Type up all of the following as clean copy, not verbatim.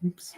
Oops.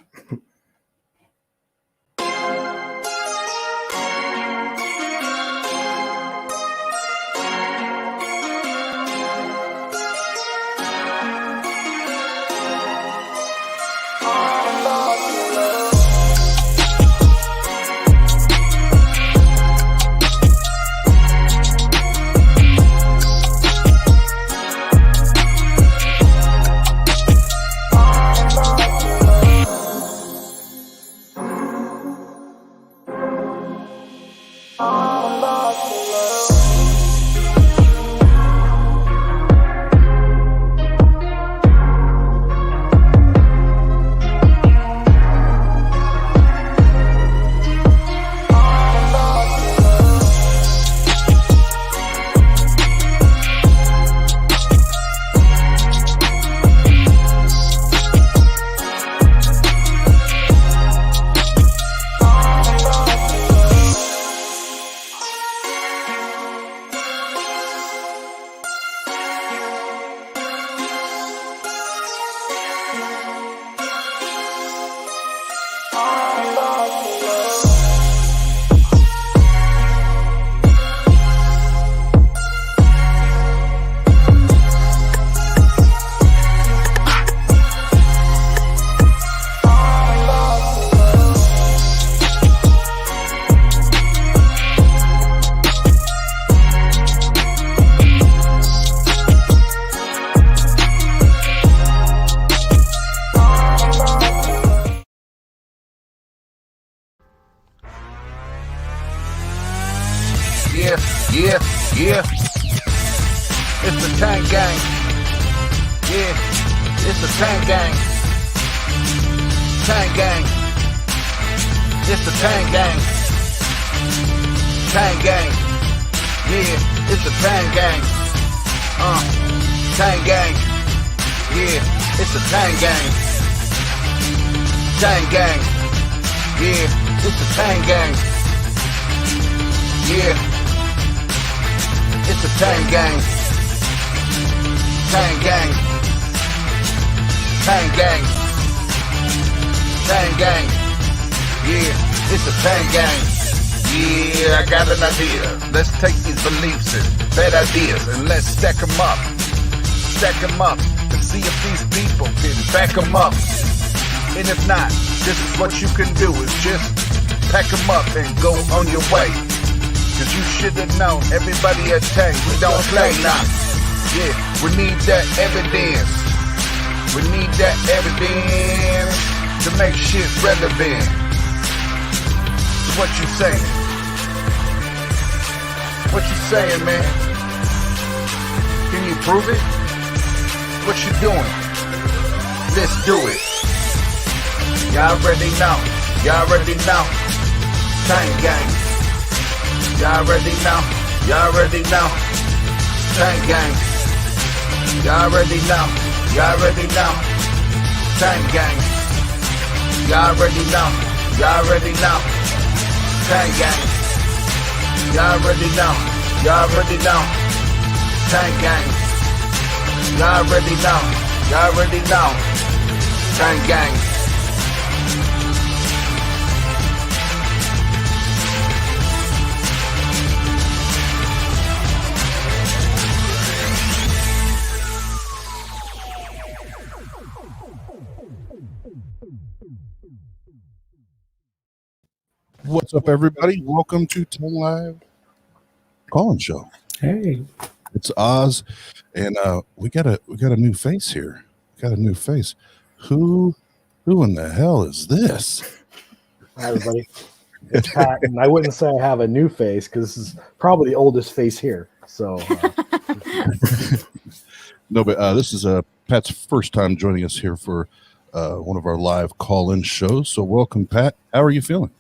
Yeah, it's the Tang Gang. Yeah, it's the Tang Gang. Tang Gang. It's the Tang Gang. Tang Gang. Yeah, it's the Tang Gang. Tang Gang. Yeah, it's the Tang Gang. Tang Gang. Yeah, it's the Tang Gang. Yeah. It's a Tang Gang. Tang Gang. Tang Gang. Tang Gang. Yeah, it's a Tang Gang. Yeah, I got an idea. Let's take these beliefs and bad ideas and let's stack them up. Stack them up and see if these people can back them up. And if not, this is what you can do, is just pack them up and go on your way. Cause you should have known, everybody at Tang, we don't play now. Yeah, we need that evidence. We need that evidence to make shit relevant. So what you saying? What you saying, man? Can you prove it? What you doing? Let's do it. Y'all already know. Y'all already know. Tang Gang. Y'all already know. Y'all already know. Tang Gang. Y'all already know. Y'all already know. Tang Gang. Y'all already know. Y'all already know. Tang Gang. Y'all already know. Y'all already know. Tang Gang. Y'all already know. Y'all already know. Tang Gang. What's up, everybody? Welcome to Tang Live Call-In Show. Hey, it's Oz, and we got a new face here. Got a new face. Who in the hell is this? Hi, everybody. It's Pat, and I wouldn't say I have a new face because this is probably the oldest face here. So, No, but this is Pat's first time joining us here for one of our live call-in shows. So, welcome, Pat. How are you feeling?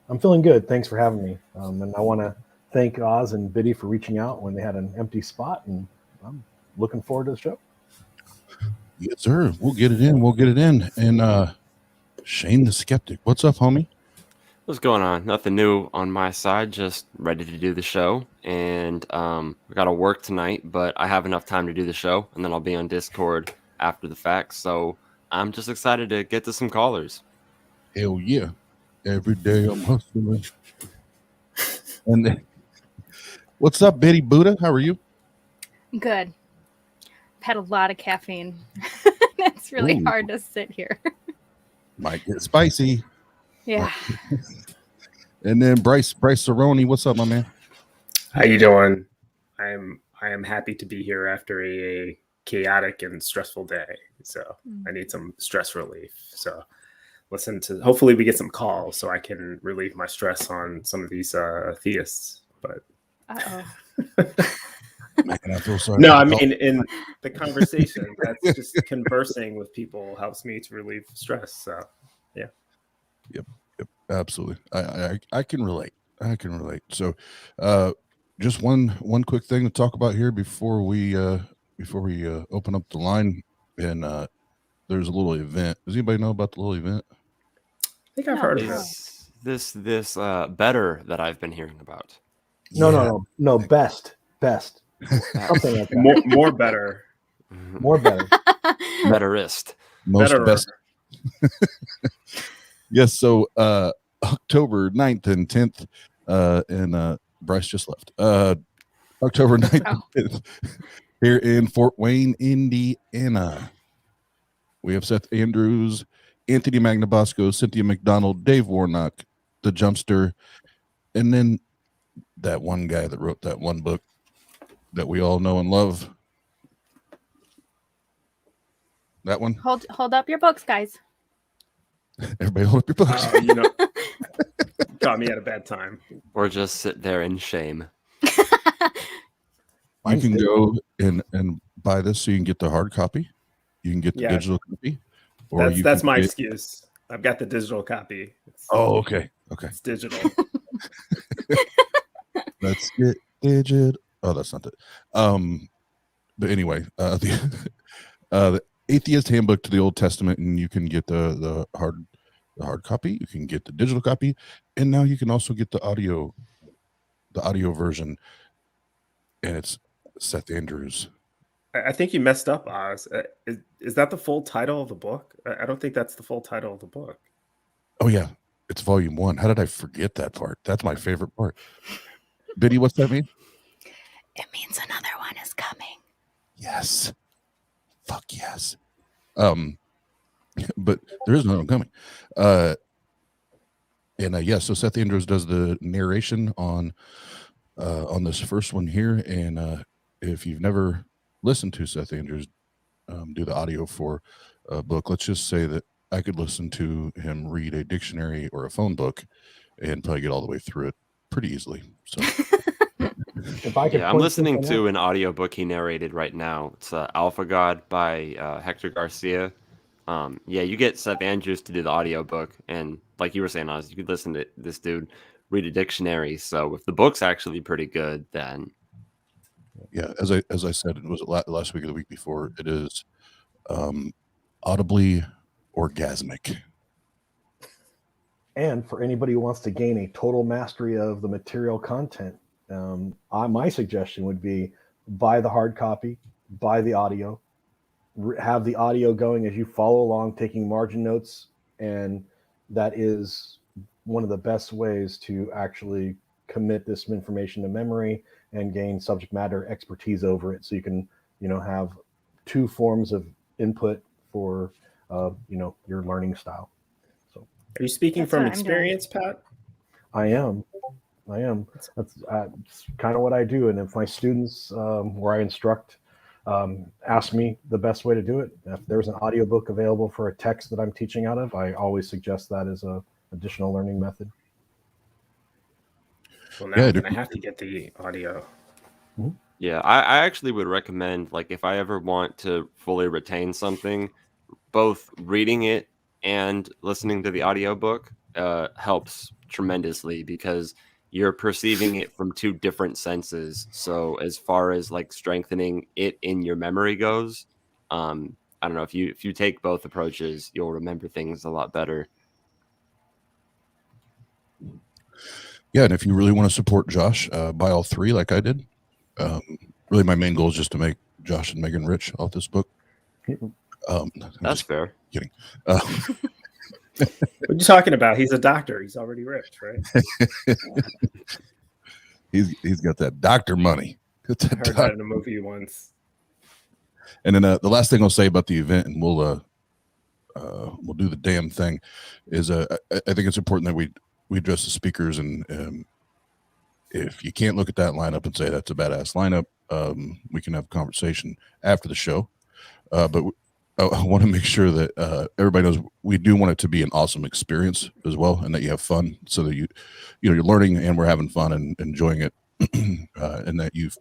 I'm feeling good. Thanks for having me. And I want to thank Oz and Biddy for reaching out when they had an empty spot, and I'm looking forward to the show. Yes, sir. We'll get it in. We'll get it in. And Shane the Skeptic, what's up, homie? What's going on? Nothing new on my side. Just ready to do the show. And we got to work tonight, but I have enough time to do the show, and then I'll be on Discord after the fact. So I'm just excited to get to some callers. Hell yeah. Every day I'm hustling. And then, what's up, Betty Buddha? How are you? Good. I've had a lot of caffeine. It's really Ooh. hard to sit here. Might get spicy. Yeah. And then Bryce Cerrone, what's up, my man? How you doing? I am happy to be here after a chaotic and stressful day. So I need some stress relief. So hopefully we get some calls so I can relieve my stress on some of these theists. But I feel sorry. no, I mean in the conversation, that's just conversing with people helps me to relieve stress. So yeah. Yep, absolutely. I can relate. So just one quick thing to talk about here before we open up the line. And there's a little event. Does anybody know about the little event? I think I've heard of This better that I've been hearing about. No, best. Something like that. More better. More better. Betterist. Most Better. best. Yes, so October 9th and 10th, and Bryce just left. October 9th and 10th here in Fort Wayne, Indiana. We have Seth Andrews, Anthony Magnabosco, Cynthia McDonald, Dave Warnock, the Jumpster, and then that one guy that wrote that one book that we all know and love. That one. Hold up your books, guys. Everybody hold up your books. Got me at a bad time. Or just sit there in shame. You can go and buy this so you can get the hard copy. You can get the digital copy. Or that's my excuse. I've got the digital copy. Okay. It's digital. Let's get digital. Oh, that's not it. But anyway, the Atheist Handbook to the Old Testament, and you can get the hard copy. You can get the digital copy, and now you can also get the audio version. And it's Seth Andrews. I think you messed up, Oz. Is that the full title of the book? I don't think that's the full title of the book. Oh yeah, it's volume 1. How did I forget that part? That's my favorite part. Biddy, what's that mean? It means another one is coming. Yes. Fuck yes. But there is another one coming. So Seth Andrews does the narration on this first one here, and if you've never listened to Seth Andrews do the audio for a book, let's just say that I could listen to him read a dictionary or a phone book and probably get all the way through it pretty easily. So If I could I'm listening to an audiobook he narrated right now. It's Alpha God by Hector Garcia. You get Seth Andrews to do the audiobook, and like you were saying, Oz, you could listen to this dude read a dictionary. So if the book's actually pretty good, then as I said, it was last week or the week before, it is audibly orgasmic. And for anybody who wants to gain a total mastery of the material content, my suggestion would be buy the hard copy, buy the audio, have the audio going as you follow along, taking margin notes, and that is one of the best ways to actually commit this information to memory and gain subject matter expertise over it. So you can, have two forms of input for, your learning style. So, are you speaking from experience, Pat? I am. That's kind of what I do. And if my students, where I instruct, ask me the best way to do it, if there's an audiobook available for a text that I'm teaching out of, I always suggest that as a additional learning method. Well, now I'm going to have to get the audio. Yeah, I actually would recommend, like, if I ever want to fully retain something, both reading it and listening to the audiobook helps tremendously, because you're perceiving it from two different senses. So as far as like strengthening it in your memory goes, I don't know, if you take both approaches, you'll remember things a lot better. Yeah, and if you really want to support Josh, buy all three like I did. Really, my main goal is just to make Josh and Megan rich off this book. That's fair. Kidding. What are you talking about? He's a doctor. He's already rich, right? He's got that doctor money. I heard that in a movie once. And then the last thing I'll say about the event, and we'll do the damn thing, is I think it's important that we address the speakers, and if you can't look at that lineup and say that's a badass lineup, we can have a conversation after the show. But I want to make sure that everybody knows we do want it to be an awesome experience as well, and that you have fun, so that you're learning and we're having fun and enjoying it, and that you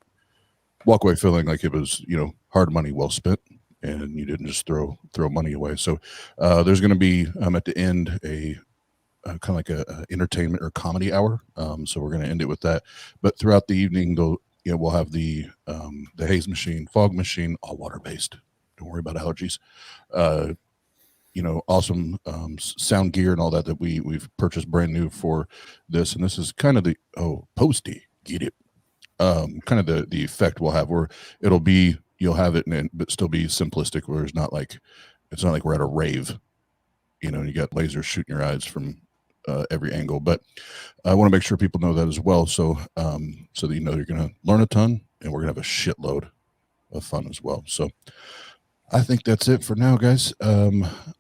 walk away feeling like it was hard money well spent, and you didn't just throw money away. So there's going to be at the end a kind of like a entertainment or comedy hour. So we're going to end it with that. But throughout the evening, we'll have the haze machine, fog machine, all water based. Don't worry about allergies. Awesome sound gear and all that we've purchased brand new for this. And this is kind of the posty, get it. Kind of the effect we'll have, where you'll have it but still be simplistic, where it's not like we're at a rave, and you got lasers shooting your eyes from every angle. But I want to make sure people know that as well, so that you're going to learn a ton, and we're going to have a shitload of fun as well. So I think that's it for now, guys.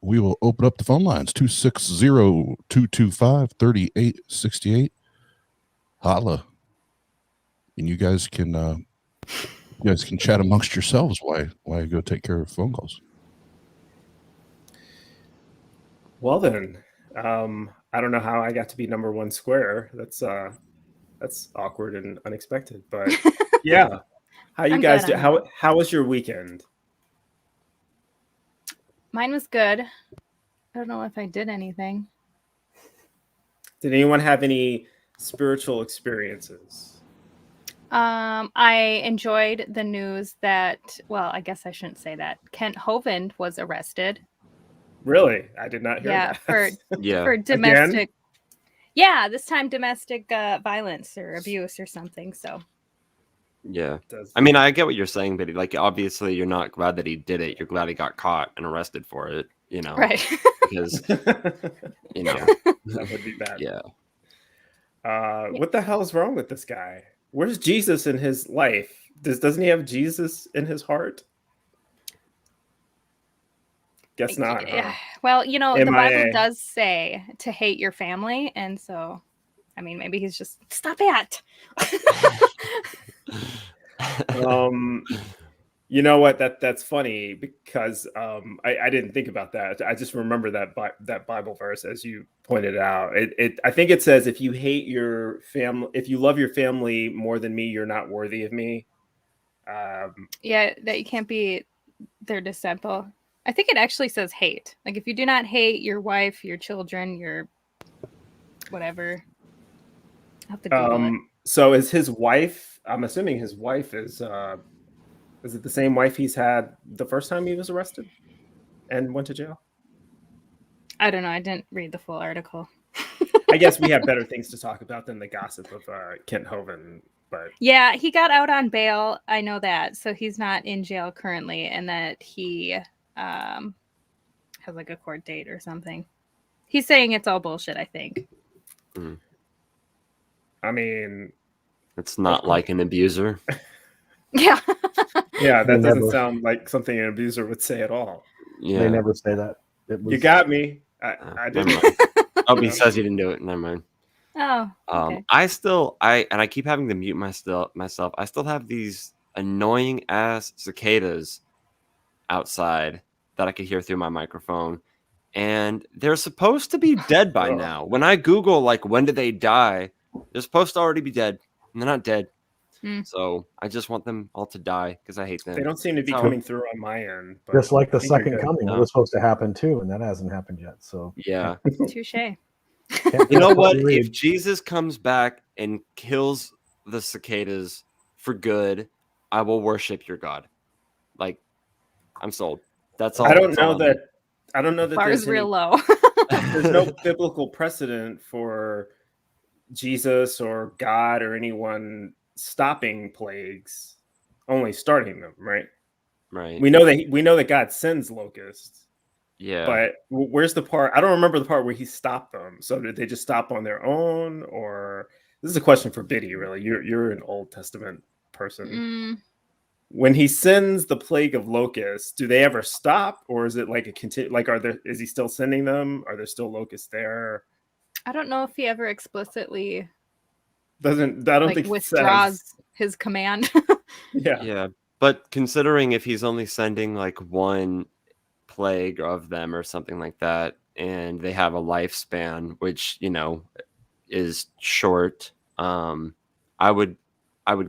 We will open up the phone lines, 260-225-3868. Holla. And you guys can chat amongst yourselves while I go take care of phone calls. Well then, I don't know how I got to be number one square. That's awkward and unexpected. But yeah, how you guys do? How was your weekend? Mine was good. I don't know if I did anything. Did anyone have any spiritual experiences? I enjoyed the news that, well, I guess I shouldn't say that. Kent Hovind was arrested. Really? I did not hear that. For domestic. Again? Yeah, this time domestic violence or abuse or something. So. Yeah. I mean, I get what you're saying, but obviously you're not glad that he did it. You're glad he got caught and arrested for it, Right. Because, that would be bad. Yeah. What the hell is wrong with this guy? Where's Jesus in his life? Doesn't he have Jesus in his heart? Guess not. Yeah. Huh? Well, the Bible does say to hate your family, and so, I mean, maybe he's just stop it. You know what? That's funny, because I didn't think about that. I just remember that Bible verse as you pointed out. I think it says, if you hate your family, if you love your family more than me, you're not worthy of me. Yeah, that you can't be their disciple. I think it actually says hate. Like, if you do not hate your wife, your children, your whatever. I'll have to Google it. So is his wife? I'm assuming his wife is it the same wife he's had the first time he was arrested and went to jail? I don't know. I didn't read the full article. I guess we have better things to talk about than the gossip of Kent Hovind. But yeah, he got out on bail. I know that. So he's not in jail currently, and that he has like a court date or something. He's saying it's all bullshit, I think. Mm. I mean, it's not like an abuser. Yeah. Yeah, that doesn't sound like something an abuser would say at all. Yeah. They never say that. You got me. I didn't. Oh, he says he didn't do it. Never mind. Oh. Okay. I keep having to mute myself. I still have these annoying ass cicadas outside that I could hear through my microphone, and they're supposed to be dead by now. When I Google when did they die, they're supposed to already be dead, and they're not dead. So I just want them all to die because I hate them. They don't seem to be coming through on my end. But just like the second coming, it was supposed to happen too, and that hasn't happened yet. So yeah, touche. You know what? If Jesus comes back and kills the cicadas for good, I will worship your God. I'm sold. That's all. I don't know that Bar is real low. There's no biblical precedent for Jesus or God or anyone stopping plagues, only starting them, right? Right. We know that God sends locusts. Yeah. But where's the part? I don't remember the part where he stopped them. So did they just stop on their own, or this is a question for Biddy? Really, you're an Old Testament person. When he sends the plague of locusts, do they ever stop, or is it like a continue? Like, is he still sending them? Are there still locusts there? I don't know if he ever explicitly I don't think withdraws his command. Yeah. But considering if he's only sending like one plague of them or something like that, and they have a lifespan which, you know, is short, I would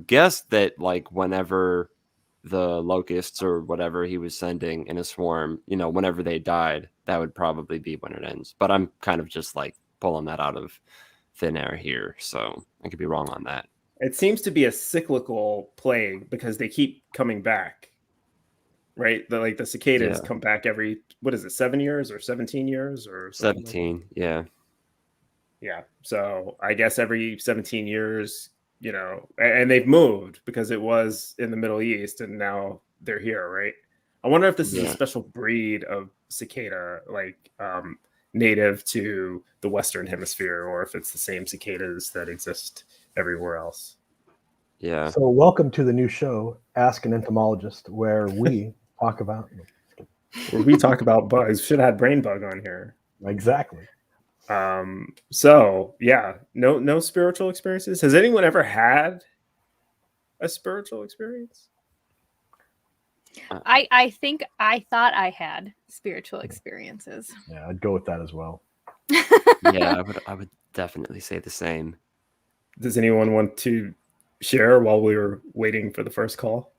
guess that like whenever the locusts or whatever he was sending in a swarm, you know, whenever they died, that would probably be when it ends. But I'm kind of just like pulling that out of thin air here, so I could be wrong on that. It seems to be a cyclical plague because they keep coming back, right? The cicadas come back every, what is it, 7 years or 17 years or 17? Like yeah. So I guess every 17 years, you know, and they've moved because it was in the Middle East and now they're here, right? I wonder if this is a special breed of cicada, like native to the Western Hemisphere, or if it's the same cicadas that exist everywhere else. Yeah. So welcome to the new show, Ask an Entomologist, where we talk about bugs. Should have had Brain Bug on here. Exactly. So yeah, no spiritual experiences. Has anyone ever had a spiritual experience? I think I thought I had spiritual experiences. Yeah, I'd go with that as well. Yeah, I would definitely say the same. Does anyone want to share while we were waiting for the first call?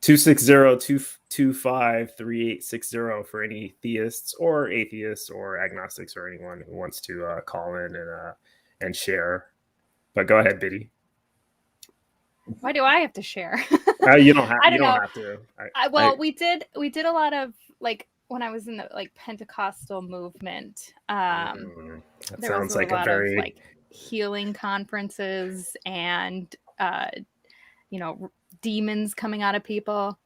260-225-3860 for any theists or atheists or agnostics or anyone who wants to call in and share. But go ahead, Biddy. Why do I have to share? You don't have. I don't you don't know. have to. We did a lot of, like, when I was in the like Pentecostal movement. That there sounds was like a lot a very of like healing conferences and you know, demons coming out of people.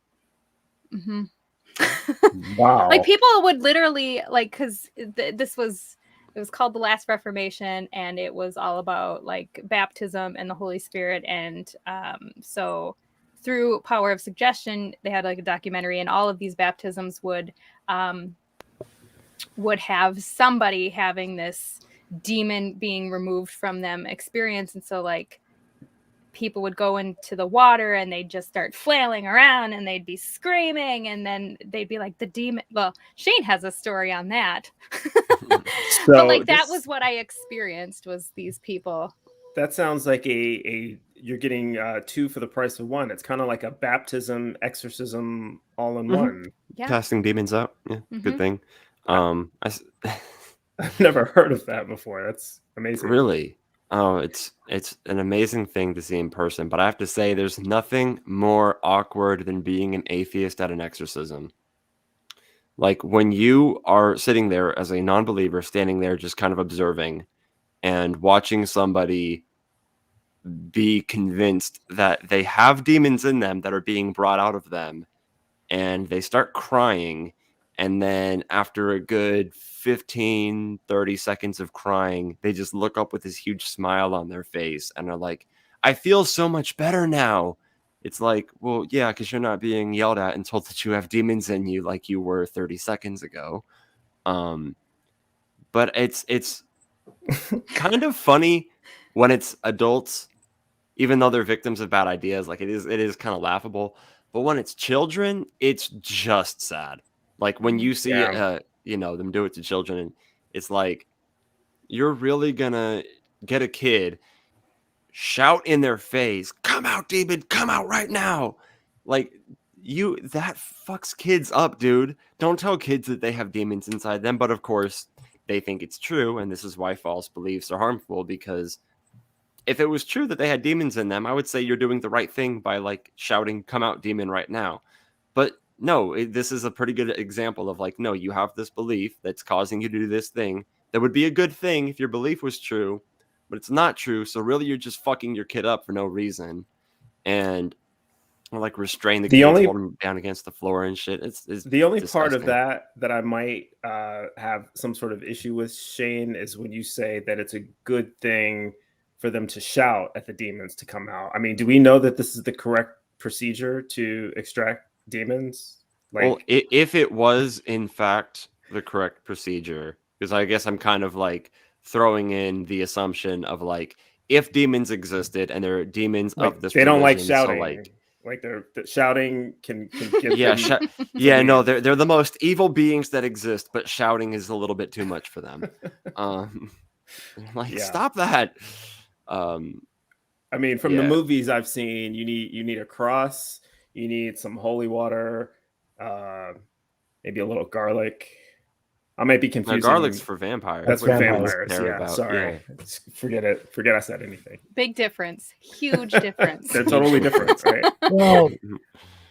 Wow. Like people would literally like, because it was called the Last Reformation, and it was all about like baptism and the Holy Spirit. And so through power of suggestion, they had like a documentary, and all of these baptisms would have somebody having this demon being removed from them experience. And so like people would go into the water and they'd just start flailing around and they'd be screaming, and then they'd be like, the demon. Well, Shane has a story on that. But like that was what I experienced, was these people. That sounds like you're getting two for the price of one. It's kind of like a baptism, exorcism, all in one. Yeah. Casting demons out. Yeah, good thing. I've never heard of that before. That's amazing. Really? Oh, it's an amazing thing to see in person. But I have to say, there's nothing more awkward than being an atheist at an exorcism. Like when you are sitting there as a non-believer, standing there just kind of observing and watching somebody be convinced that they have demons in them that are being brought out of them, and they start crying. And then after a good 15, 30 seconds of crying, they just look up with this huge smile on their face and are like, I feel so much better now. It's like, well, yeah, because you're not being yelled at and told that you have demons in you like you were 30 seconds ago. But it's kind of funny when it's adults, even though they're victims of bad ideas. Like it is kind of laughable. But when it's children, it's just sad. Like when you see, them do it to children, and it's like, you're really gonna get a kid, shout in their face, come out, demon, come out right now. Like that fucks kids up, dude. Don't tell kids that they have demons inside them. But of course, they think it's true. And this is why false beliefs are harmful, because if it was true that they had demons in them, I would say you're doing the right thing by like shouting, come out, demon, right now. But no, this is a pretty good example of like, no, you have this belief that's causing you to do this thing. That would be a good thing if your belief was true, but it's not true. So really, you're just fucking your kid up for no reason. And or like restrain the The kids, only- hold them down against the floor and shit. It's The only part of disgusting. that I might have some sort of issue with, Shane, is when you say that it's a good thing for them to shout at the demons to come out. I mean, do we know that this is the correct procedure to extract demons? Like, Well, if it was in fact the correct procedure, because I guess I'm kind of like throwing in the assumption of like if demons existed and there are demons like, of this they don't like religion, so shouting. like The shouting can give yeah, them yeah, no, weird- they're the most evil beings that exist, but shouting is a little bit too much for them. Like Yeah. stop that. I mean, from the Yeah. movies I've seen, you need a cross, you need some holy water, maybe a little garlic. I might be Now, confusing. garlic's for vampires. That's what what vampires vampires. care Yeah, about. sorry. Yeah. Forget it. Forget I said anything. Big difference. Huge difference. They're totally different, right? Well,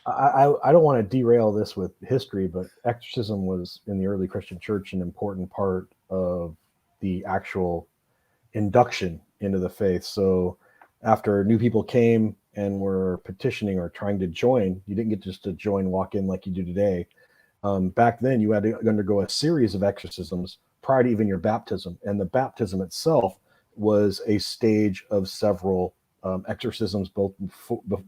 I don't want to derail this with history, but exorcism was in the early Christian church an important part of the actual induction into the faith. So after new people came and were petitioning or trying to join, you didn't get just to join, walk in like you do today. Back then, you had to undergo a series of exorcisms prior to even your baptism. And the baptism itself was a stage of several exorcisms,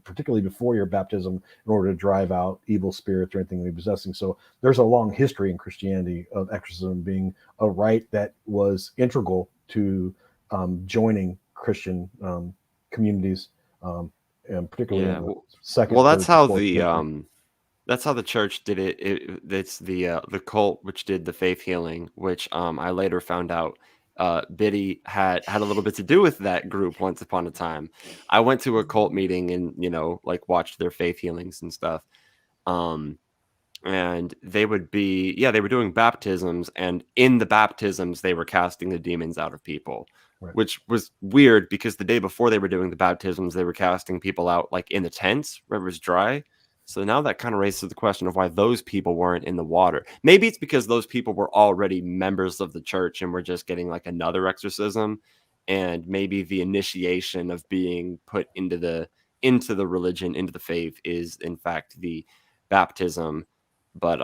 particularly before your baptism, in order to drive out evil spirits or anything we possessing. So there's a long history in Christianity of exorcism being a rite that was integral to joining Christian communities, and particularly in the second. Well, that's third, how fourth the century. that's how the church did it. It's the cult which did the faith healing, which I later found out Biddy had a little bit to do with that group once upon a time. I went to a cult meeting and like watched their faith healings and stuff. And they would be they were doing baptisms, and in the baptisms they were casting the demons out of people. Right. Which was weird because the day before they were doing the baptisms, they were casting people out like in the tents where it was dry. So now that kind of raises the question of why those people weren't in the water. Maybe it's because those people were already members of the church and were just getting like another exorcism. And maybe the initiation of being put into the religion, into the faith, is in fact the baptism. But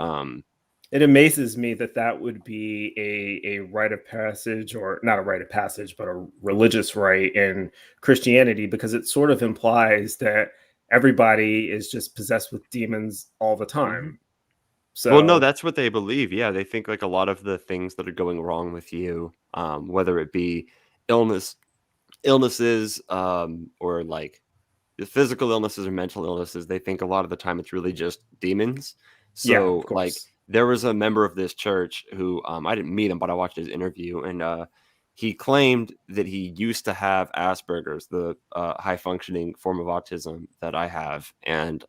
it amazes me that would be a rite of passage, or not a rite of passage, but a religious rite in Christianity, because it sort of implies that everybody is just possessed with demons all the time. Mm-hmm. So, well, no, that's what they believe. Yeah, they think like a lot of the things that are going wrong with you, whether it be illnesses, or like the physical illnesses or mental illnesses, they think a lot of the time it's really just demons. So, of course. like, there was a member of this church who I didn't meet him, but I watched his interview, and he claimed that he used to have Asperger's, the high functioning form of autism that I have, and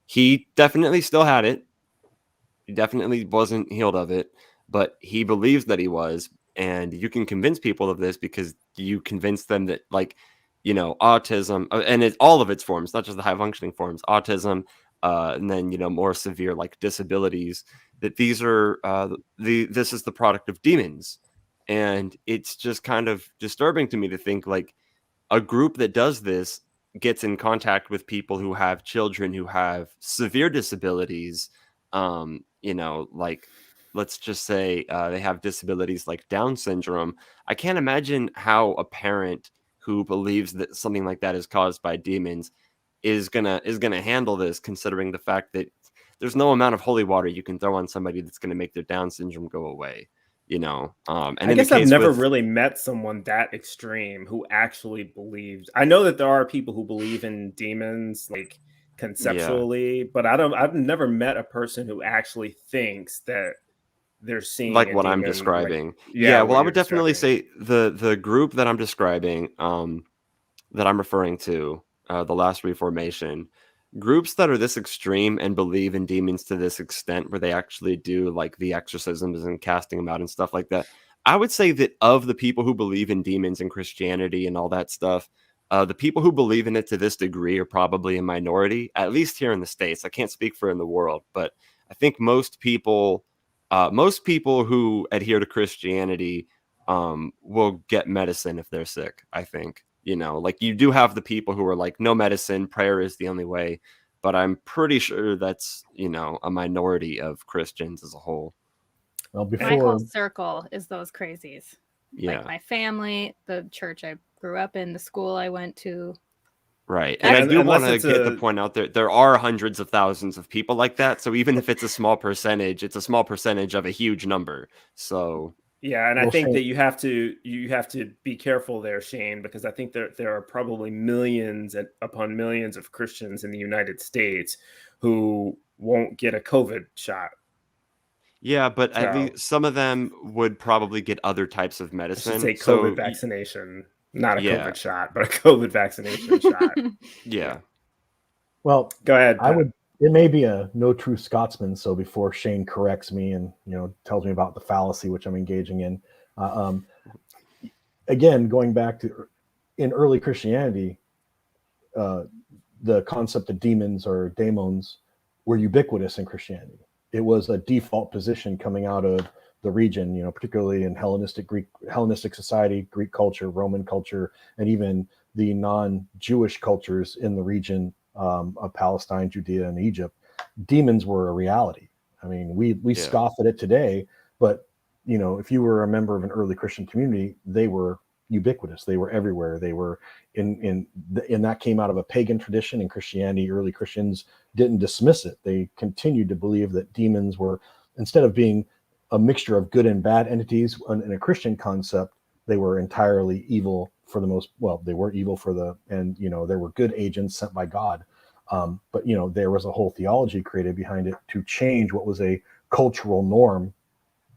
he definitely still had it. He definitely wasn't healed of it, but he believes that he was. And you can convince people of this because you convince them that, like, autism, and it's all of its forms, not just the high functioning forms, autism, and then more severe like disabilities, that these are this is the product of demons. And it's just kind of disturbing to me to think like a group that does this gets in contact with people who have children who have severe disabilities, like let's just say they have disabilities like Down syndrome. I can't imagine how a parent who believes that something like that is caused by demons is gonna handle this, considering the fact that there's no amount of holy water you can throw on somebody that's gonna make their Down syndrome go away. And I guess I've never really met someone that extreme who actually believes. I know that there are people who believe in demons, like conceptually, but I've never met a person who actually thinks that they're seeing like a what I'm demon, describing. like, Well, I what would you're definitely describing. say the group that I'm describing, that I'm referring to, the Last Reformation, groups that are this extreme and believe in demons to this extent, where they actually do like the exorcisms and casting them out and stuff like that. I would say that of the people who believe in demons and Christianity and all that stuff, the people who believe in it to this degree are probably a minority, at least here in the States. I can't speak for in the world, but I think most people who adhere to Christianity will get medicine if they're sick, I think. You know, like you do have the people who are like, no medicine, prayer is the only way. But I'm pretty sure that's, you know, a minority of Christians as a whole. Well, My whole before circle is those crazies. Yeah. Like my family, the church I grew up in, the school I went to. Right. And I do unless want to it's get the point out there are hundreds of thousands of people like that. So even if it's a small percentage, it's a small percentage of a huge number. So yeah, and I Well, think Shane- that you have to be careful there, Shane, because I think there are probably millions upon millions of Christians in the United States who won't get a COVID shot. yeah, but at So- least some of them would probably get other types of I should medicine. say COVID So vaccination, not a Yeah. COVID shot, but a COVID vaccination shot. yeah. well, Go ahead. I Pat. would. It may be a no true Scotsman. So before Shane corrects me and tells me about the fallacy which I'm engaging in, again going back to in early Christianity, the concept of demons or daemons were ubiquitous in Christianity. It was a default position coming out of the region, particularly in Hellenistic society, Greek culture, Roman culture, and even the non-Jewish cultures in the region of Palestine, Judea, and Egypt. Demons were a reality. I mean, we scoff at it today, but if you were a member of an early Christian community, they were ubiquitous. They were everywhere. They were and that came out of a pagan tradition in Christianity. Early Christians didn't dismiss it. They continued to believe that demons were, instead of being a mixture of good and bad entities in a Christian concept, they were entirely evil for the most. Well, they were evil and there were good agents sent by God. But there was a whole theology created behind it to change what was a cultural norm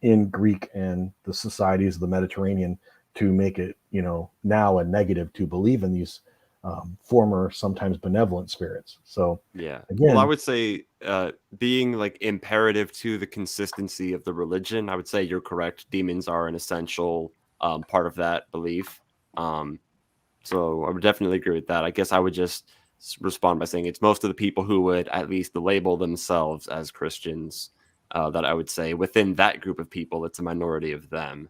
in Greek and the societies of the Mediterranean, to make it, now a negative to believe in these former, sometimes benevolent spirits. So Yeah. again, Well, I would say being like imperative to the consistency of the religion, I would say you're correct. Demons are an essential part of that belief. So I would definitely agree with that. I guess I would just respond by saying it's most of the people who would at least label themselves as Christians that I would say within that group of people, it's a minority of them.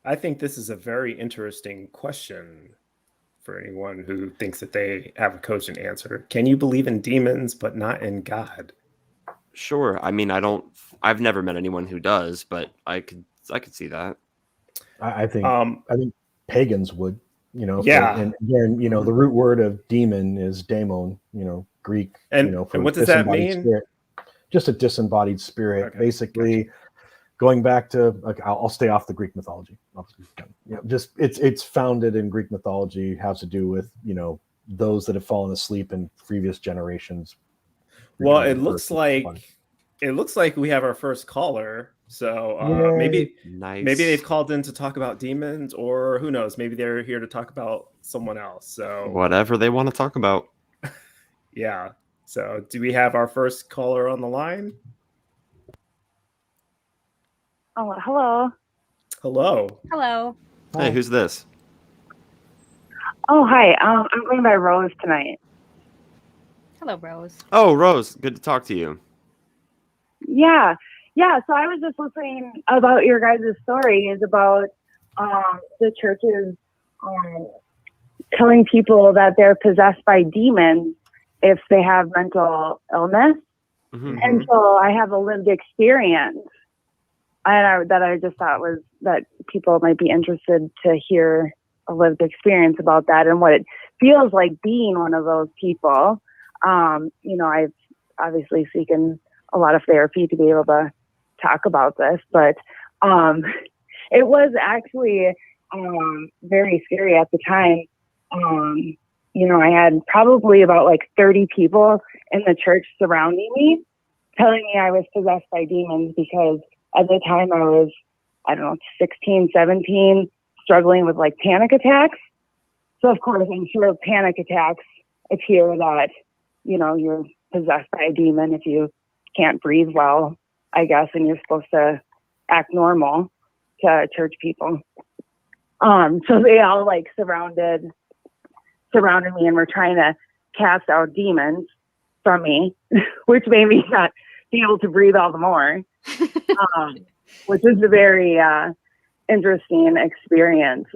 I think this is a very interesting question for anyone who thinks that they have a cogent answer. Can you believe in demons but not in God? Sure. I mean, I've never met anyone who does, but I could see that. I think pagans would, Yeah. And again, the root word of demon is daemon, Greek, And what does that mean? Spirit. Just a disembodied spirit. Okay, Basically, going back to, I'll stay off the Greek mythology. Just it's founded in Greek mythology, has to do with those that have fallen asleep in previous generations. Well, it looks like we have our first caller. So maybe they've called in to talk about demons, or who knows, maybe they're here to talk about someone else. So whatever they want to talk about. Yeah. So do we have our first caller on the line? Oh, hello. Hello. Hello. Hey, who's this? Oh, hi. I'm going by Rose tonight. Hello, Rose. Oh, Rose. Good to talk to you. Yeah. So I was just listening about your guys' stories about the churches telling people that they're possessed by demons if they have mental illness. Mm-hmm. And so I have a lived experience, and that I just thought was that people might be interested to hear a lived experience about that and what it feels like being one of those people. I've obviously seeking a lot of therapy to be able to talk about this, but it was actually very scary at the time. I had probably about 30 people in the church surrounding me telling me I was possessed by demons, because at the time I was, 16, 17, struggling with panic attacks. So of course, I'm sure panic attacks appear that, you're possessed by a demon if you can't breathe well, I guess, and you're supposed to act normal to church people. So they all surrounded me and were trying to cast out demons from me, which made me not be able to breathe all the more, which is a very interesting experience.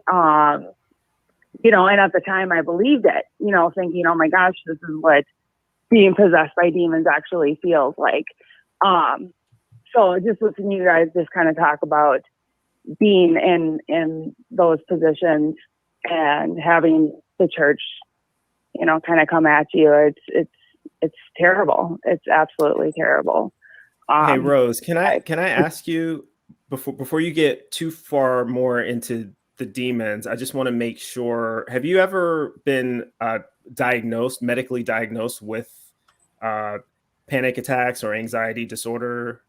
you know, and at the time I believed it, you know, thinking, oh my gosh, this is what being possessed by demons actually feels like. So just listening to you guys just kind of talk about being in those positions and having the church, you know, kind of come at you, it's terrible. It's absolutely terrible. Hey Rose, can I ask you before you get too far more into the demons, I just want to make sure, have you ever been medically diagnosed with panic attacks or anxiety disorder?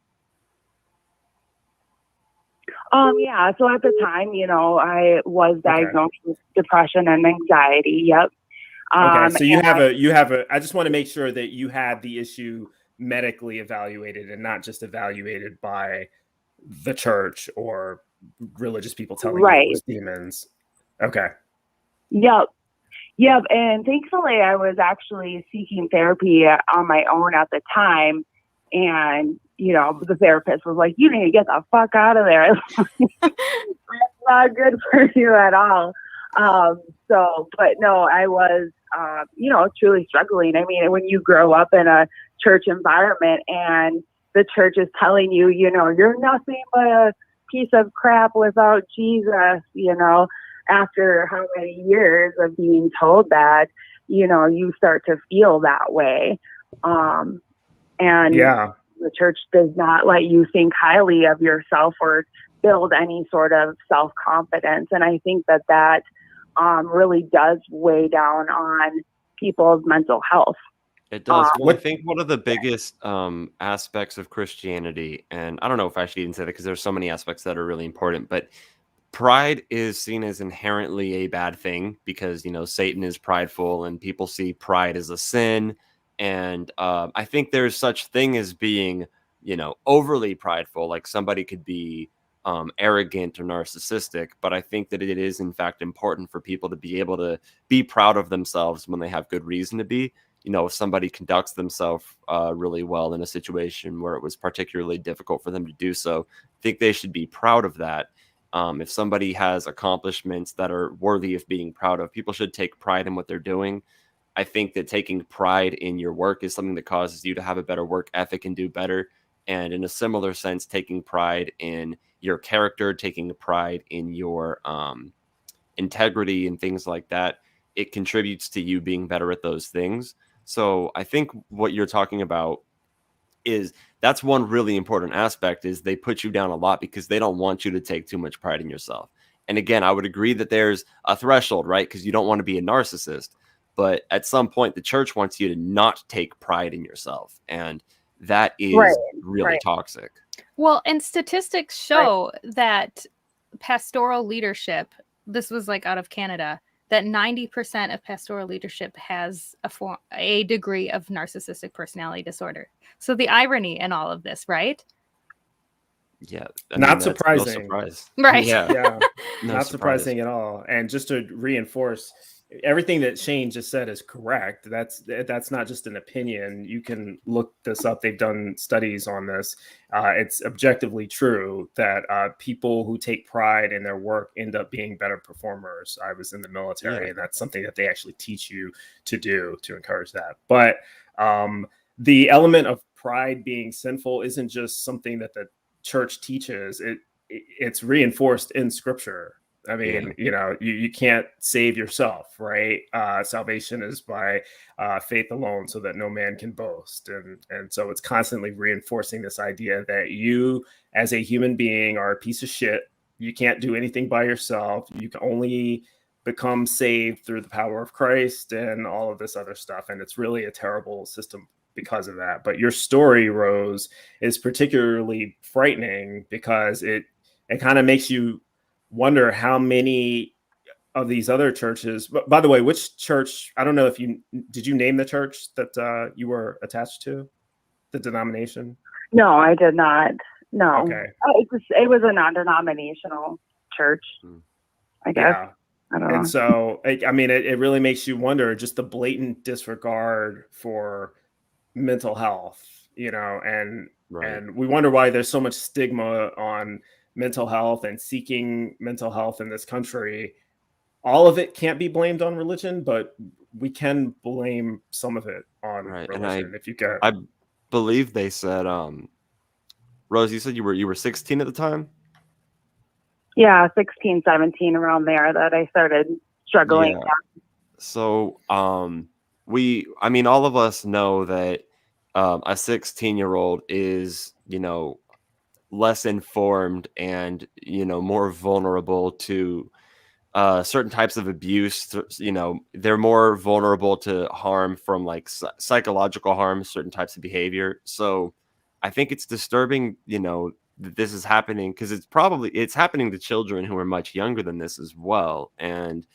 Yeah, so at the time, you know, I was diagnosed with depression and anxiety. Yep. Okay, so you have a I just want to make sure that you had the issue medically evaluated and not just evaluated by the church or religious people telling you it was demons. Okay. Yep. And thankfully I was actually seeking therapy on my own at the time. And, you know, the therapist was like, you need to get the fuck out of there. That's not good for you at all. But no, I was, you know, truly struggling. I mean, when you grow up in a church environment and the church is telling you, you know, you're nothing but a piece of crap without Jesus, you know, after how many years of being told that, you know, you start to feel that way. And the church does not let you think highly of yourself or build any sort of self-confidence. And I think that really does weigh down on people's mental health. It does. Well, I think one of the biggest aspects of Christianity, and I don't know if I should even say that because there's so many aspects that are really important, but pride is seen as inherently a bad thing because, you know, Satan is prideful and people see pride as a sin. And I think there's such thing as being, you know, overly prideful. Like somebody could be arrogant or narcissistic, but I think that it is in fact important for people to be able to be proud of themselves when they have good reason to be. You know, if somebody conducts themselves really well in a situation where it was particularly difficult for them to do so, I think they should be proud of that. If somebody has accomplishments that are worthy of being proud of, people should take pride in what they're doing. I think that taking pride in your work is something that causes you to have a better work ethic and do better. And in a similar sense, taking pride in your character, taking pride in your integrity and things like that, it contributes to you being better at those things. So I think what you're talking about is that's one really important aspect is they put you down a lot because they don't want you to take too much pride in yourself. And again, I would agree that there's a threshold, right? Because you don't want to be a narcissist. But at some point, the church wants you to not take pride in yourself. And that is really toxic. Well, and statistics show that pastoral leadership, this was like out of Canada, that 90% of pastoral leadership has a degree of narcissistic personality disorder. So the irony in all of this, right? Yeah. Not surprising. No surprise. Right. Yeah. Not surprising at all. And just to reinforce, everything that Shane just said is correct. That's not just an opinion. You can look this up. They've done studies on this. It's objectively true that people who take pride in their work end up being better performers. I was in the military, and that's something that they actually teach you to do to encourage that. But the element of pride being sinful isn't just something that the church teaches. It's reinforced in Scripture. I mean, you know, you can't save yourself, right? Salvation is by faith alone, so that no man can boast. And so it's constantly reinforcing this idea that you, as a human being, are a piece of shit. You can't do anything by yourself. You can only become saved through the power of Christ and all of this other stuff. And it's really a terrible system because of that. But your story, Rose, is particularly frightening because it kind of makes you wonder how many of these other churches. But by the way, which church? I don't know if did you name the church that you were attached to, the denomination? No, I did not. No. Okay. It was a non-denominational church, I guess. Yeah. I don't know. And so, I mean, it really makes you wonder just the blatant disregard for mental health, you know, and we wonder why there's so much stigma on mental health and seeking mental health in this country, all of it can't be blamed on religion, but we can blame some of it on religion. If you get, I believe they said, Rose, you said you were 16 at the time? Yeah, 16, 17, around there that I started struggling. Yeah. So, I mean, all of us know that a 16-year-old is, less informed and, more vulnerable to certain types of abuse. They're more vulnerable to harm from like psychological harm, certain types of behavior. So I think it's disturbing, that this is happening, because it's happening to children who are much younger than this as well. And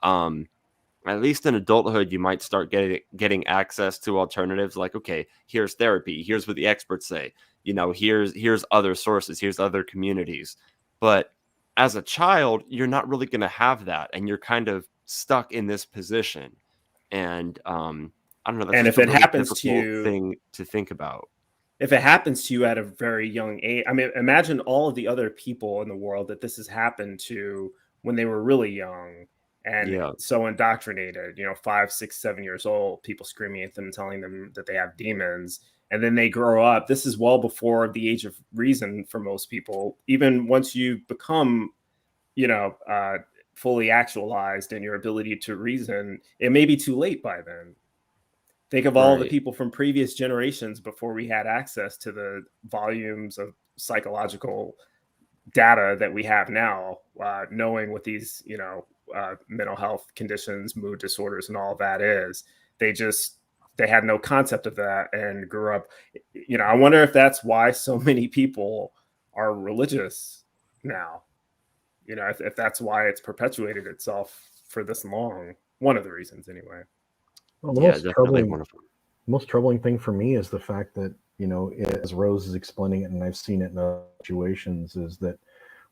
at least in adulthood, you might start getting access to alternatives. Like, okay, here's therapy. Here's what the experts say. Here's other sources. Here's other communities. But as a child, you're not really going to have that, and you're kind of stuck in this position. And I don't know. That's and if it happens to you, thing to think about. If it happens to you at a very young age, I mean, imagine all of the other people in the world that this has happened to when they were really young. And so indoctrinated, 5, 6, 7 years old, people screaming at them, telling them that they have demons. And then they grow up. This is well before the age of reason for most people. Even once you become, fully actualized in your ability to reason, it may be too late by then. Think of all the people from previous generations before we had access to the volumes of psychological data that we have now, knowing what these, mental health conditions, mood disorders, and all that is. They had no concept of that and grew up. I wonder if that's why so many people are religious now. If that's why it's perpetuated itself for this long. One of the reasons, anyway. Well, the most troubling thing for me is the fact that, as Rose is explaining it, and I've seen it in other situations, is that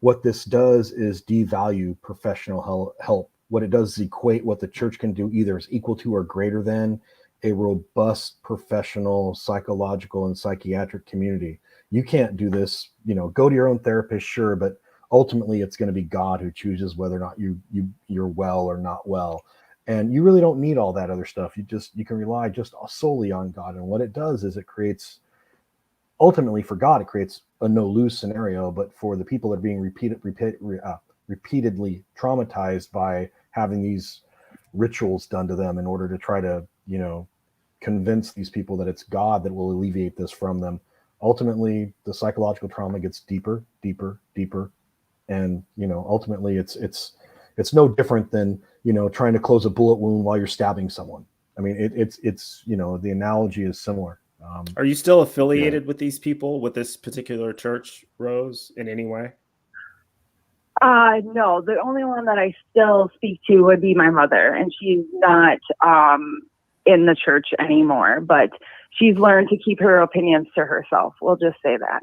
what this does is devalue professional help. What it does is equate what the church can do either as equal to or greater than a robust professional psychological and psychiatric community. You can't do this, go to your own therapist, sure, but ultimately it's going to be God who chooses whether or not you're well or not well. And you really don't need all that other stuff. You can rely just solely on God. And what it does is it creates, ultimately for God, it creates a no-lose scenario. But for the people that are being repeatedly traumatized by having these rituals done to them in order to try to, convince these people that it's God that will alleviate this from them, ultimately the psychological trauma gets deeper. And, ultimately it's no different than, trying to close a bullet wound while you're stabbing someone. I mean, it's the analogy is similar. Are you still affiliated with these people, with this particular church, Rose, in any way? No, the only one that I still speak to would be my mother, and she's not in the church anymore, but she's learned to keep her opinions to herself. We'll just say that.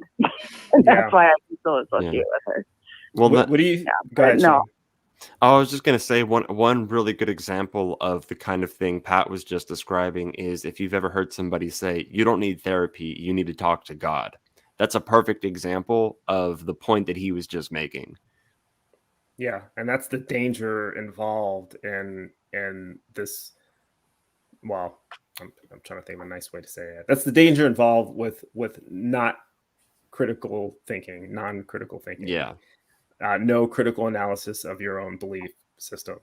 And that's why I can still associate with her. Well, what do you? Go ahead, no. I was just going to say one really good example of the kind of thing Pat was just describing is if you've ever heard somebody say, you don't need therapy, you need to talk to God. That's a perfect example of the point that he was just making. Yeah, and that's the danger involved in this. Well, I'm trying to think of a nice way to say it. That's the danger involved with not critical thinking, non-critical thinking. Yeah. No critical analysis of your own belief system.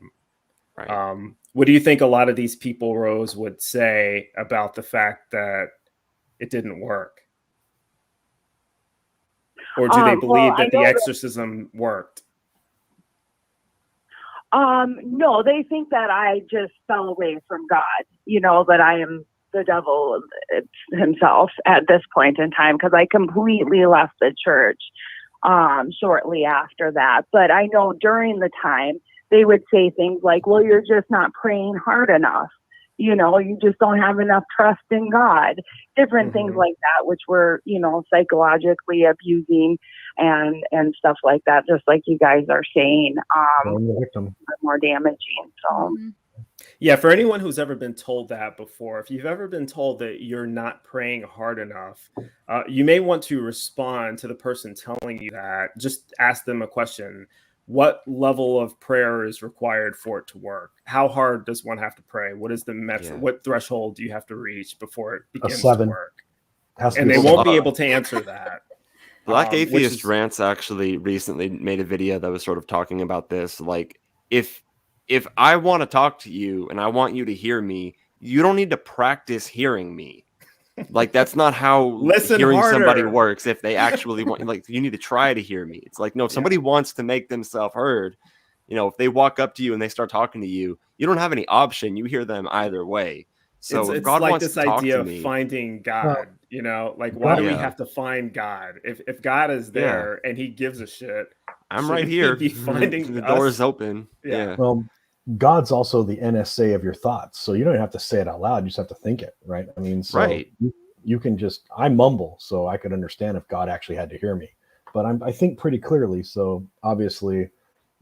Right. What do you think a lot of these people, Rose, would say about the fact that it didn't work? Or do they believe that the exorcism worked? No, they think that I just fell away from God, that I am the devil himself at this point in time, because I completely left the church shortly after that. But I know during the time they would say things like, well, you're just not praying hard enough. You just don't have enough trust in God, different things like that, which were, psychologically abusing and stuff like that, just like you guys are saying, more damaging. So, yeah, for anyone who's ever been told that before, if you've ever been told that you're not praying hard enough, you may want to respond to the person telling you that. Just ask them a question. what level of prayer is required for it to work? How hard does one have to pray? What is the metric? Yeah. What threshold do you have to reach before it begins to 7. work? Has to And be they 7. won't be able to answer that. Black which Atheist is- Rants actually recently made a video that was sort of talking about this. Like, if I want to talk to you and I want you to hear me, you don't need to practice hearing me. Like, that's not how Listen hearing somebody harder. works. If they actually want, like, you need to try to hear me. It's like, no, if somebody wants to make themselves heard, you know, if they walk up to you and they start talking to you, you don't have any option. You hear them either way. So if it's God like wants this to talk idea to of me, finding God, you know, like why do we Yeah. have to find God? If God is there and he gives a shit, I'm shouldn't right he here. be finding The door us? is open. Yeah. Yeah. Well, God's also the NSA of your thoughts. So you don't even have to say it out loud. You just have to think it, right? I mean, so Right. you can just, I mumble so I could understand if God actually had to hear me. But I think pretty clearly. So obviously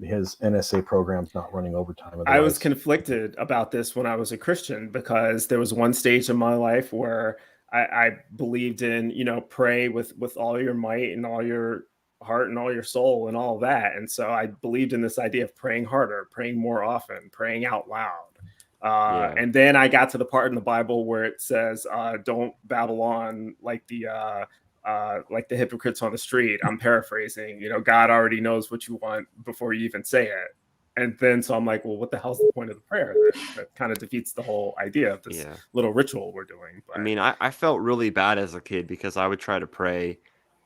his NSA program's not running overtime. I was otherwise- conflicted about this when I was a Christian because there was one stage in my life where I believed in, you know, pray with all your might and all your heart and all your soul and all that. And so I believed in this idea of praying harder, praying more often, praying out loud. And then I got to the part in the Bible where it says, don't babble on like the hypocrites on the street. I'm paraphrasing, you know, God already knows what you want before you even say it. And then, so I'm like, well, what the hell's the point of the prayer? That kind of defeats the whole idea of this little ritual we're doing. But I mean, I felt really bad as a kid because I would try to pray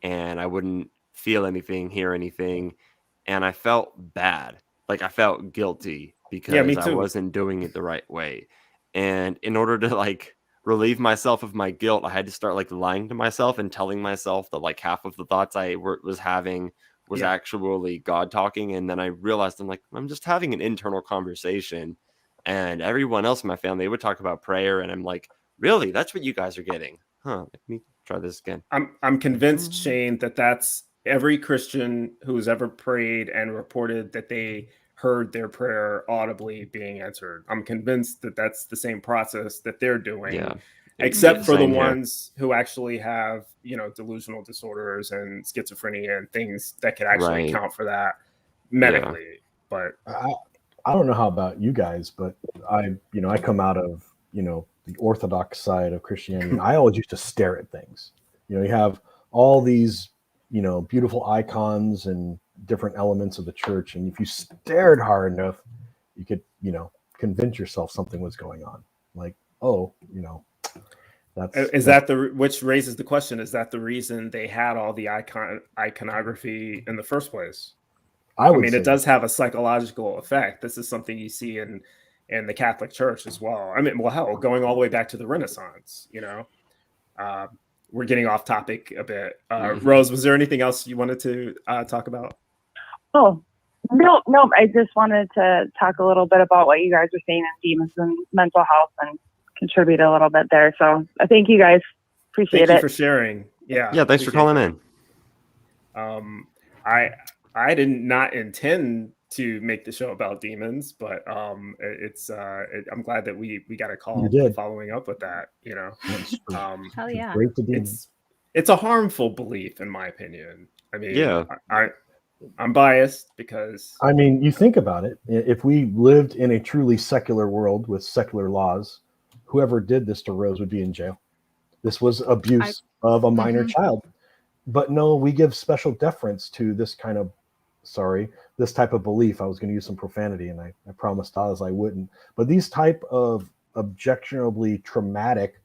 and I wouldn't feel anything, hear anything. And I felt bad. Like I felt guilty because me I too. wasn't doing it the right way. And in order to like relieve myself of my guilt, I had to start like lying to myself and telling myself that like half of the thoughts I was having was actually God talking. And then I realized I'm just having an internal conversation, and everyone else in my family would talk about prayer. And I'm like, really? That's what you guys are getting? Huh. Let me try this again. I'm convinced, Shane, that's every Christian who's ever prayed and reported that they heard their prayer audibly being answered. I'm convinced that that's the same process that they're doing. Yeah. Except for the Same here. ones who actually have, you know, delusional disorders and schizophrenia and things that could actually account for that medically. But I don't know how about you guys, but I come out of, you know, the Orthodox side of Christianity. I always used to stare at things. You know, you have all these, you know, beautiful icons and different elements of the church. And if you stared hard enough, you could, you know, convince yourself something was going on. Like, oh, you know, which raises the question, is that the reason they had all the iconography in the first place? I mean, it does have a psychological effect. This is something you see in the Catholic Church as well. I mean, well, hell, going all the way back to the Renaissance, you know. We're getting off topic a bit. Rose, was there anything else you wanted to talk about? Oh, no. I just wanted to talk a little bit about what you guys were saying in demons and mental health and contribute a little bit there. So I thank you guys. Appreciate it. Thank you for sharing. Yeah, thanks for calling in. I did not intend to make the show about demons, but I'm glad that we got a call following up with that. You know, hell yeah, it's a harmful belief in my opinion. I mean, I'm biased because I mean, you think about it. If we lived in a truly secular world with secular laws, whoever did this to Rose would be in jail. This was abuse of a minor child. But no, we give special deference to this kind of, this type of belief. I was going to use some profanity, and I promised Oz I wouldn't. But these type of objectionably traumatic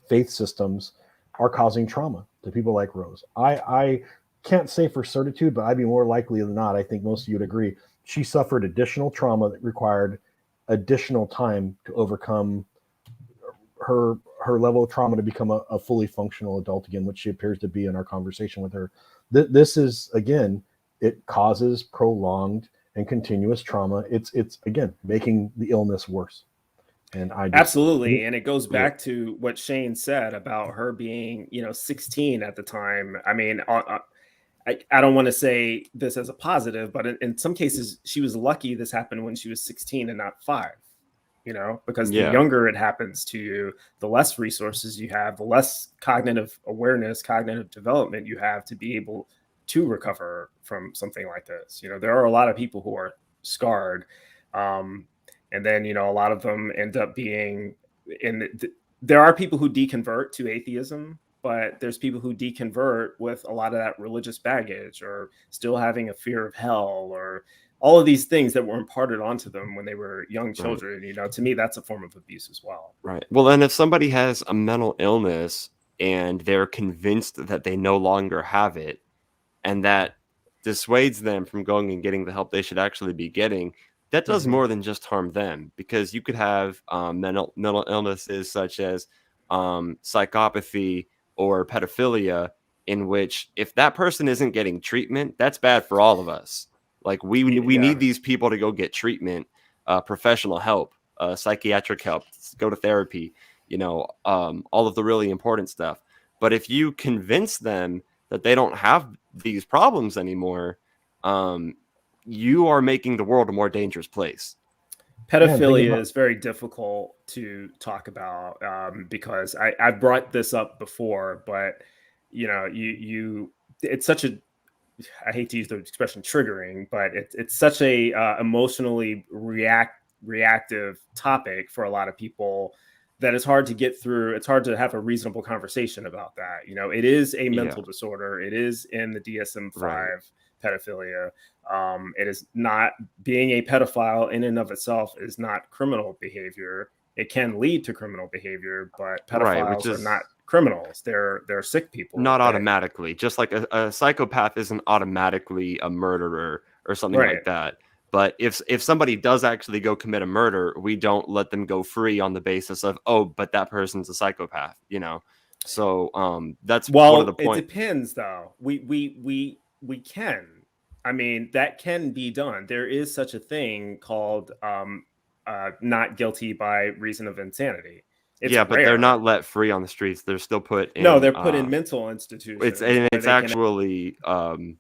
faith systems are causing trauma to people like Rose. I can't say for certitude, but I'd be more likely than not, I think most of you would agree, she suffered additional trauma that required additional time to overcome her level of trauma to become a fully functional adult again, which she appears to be in our conversation with her. This is, again, it causes prolonged and continuous trauma. It's again making the illness worse. And absolutely, and it goes back to what Shane said about her being, 16 at the time. I mean, I don't want to say this as a positive, but in some cases, she was lucky this happened when she was 16 and not 5. Because the younger it happens to you, the less resources you have, the less cognitive awareness, cognitive development you have to be able to recover from something like this. There are a lot of people who are scarred, and then a lot of them end up being there are people who deconvert to atheism, but there's people who deconvert with a lot of that religious baggage, or still having a fear of hell, or all of these things that were imparted onto them when they were young children. To me, that's a form of abuse as well. Right. Well, then if somebody has a mental illness and they're convinced that they no longer have it, and that dissuades them from going and getting the help they should actually be getting, that does more than just harm them, because you could have mental illnesses such as psychopathy or pedophilia, in which if that person isn't getting treatment, that's bad for all of us. Like we need these people to go get treatment, professional help, psychiatric help, go to therapy, all of the really important stuff. But if you convince them that they don't have these problems anymore, you are making the world a more dangerous place. Pedophilia is very difficult to talk about, because I brought this up before, but it's such a, I hate to use the expression triggering, but it's such a emotionally reactive topic for a lot of people that it's hard to get through. It's hard to have a reasonable conversation about that. It is a mental disorder. It is in the DSM-5 pedophilia. It is not, being a pedophile in and of itself is not criminal behavior. It can lead to criminal behavior, but pedophiles are not criminals. They're sick people. Not automatically. Just like a psychopath isn't automatically a murderer or something like that. But if somebody does actually go commit a murder, we don't let them go free on the basis of, but that person's a psychopath, So that's one of the points. It depends, though. We can. I mean, that can be done. There is such a thing called not guilty by reason of insanity. It's but rare. They're not let free on the streets. They're still put in. No, they're put in mental institutions. It's actually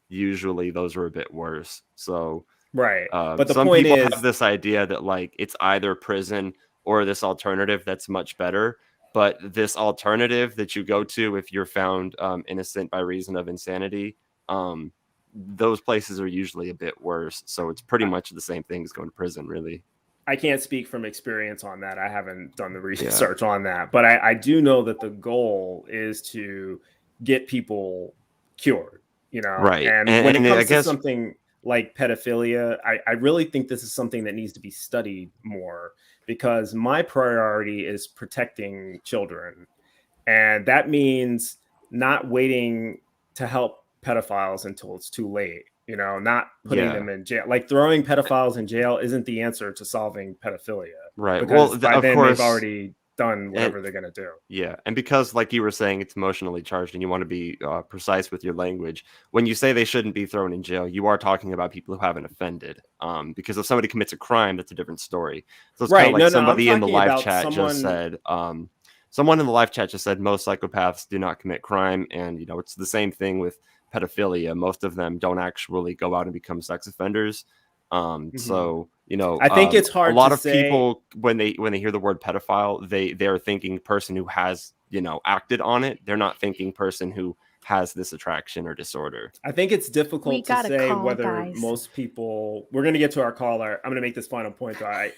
usually those are a bit worse. So but the some point people is, have this idea that like it's either prison or this alternative that's much better. But this alternative that you go to if you're found innocent by reason of insanity, those places are usually a bit worse. So it's pretty much the same thing as going to prison, really. I can't speak from experience on that. I haven't done the research on that, but I do know that the goal is to get people cured, Right. And when it comes to something like pedophilia, I really think this is something that needs to be studied more, because my priority is protecting children. And that means not waiting to help pedophiles until it's too late. Not putting them in jail. Like throwing pedophiles in jail isn't the answer to solving pedophilia. Right. Because by then they've already done whatever they're going to do. Yeah. And because, like you were saying, it's emotionally charged and you want to be precise with your language. When you say they shouldn't be thrown in jail, you are talking about people who haven't offended. Because if somebody commits a crime, that's a different story. So it's kind of like somebody in the live chat just said, someone in the live chat just said most psychopaths do not commit crime. And, it's the same thing with pedophilia. Most of them don't actually go out and become sex offenders. So I think it's hard. A lot of people when they hear the word pedophile, they're thinking person who has acted on it. They're not thinking person who has this attraction or disorder. I think it's difficult to say whether most people. We're going to get to our caller. I'm going to make this final point, though. I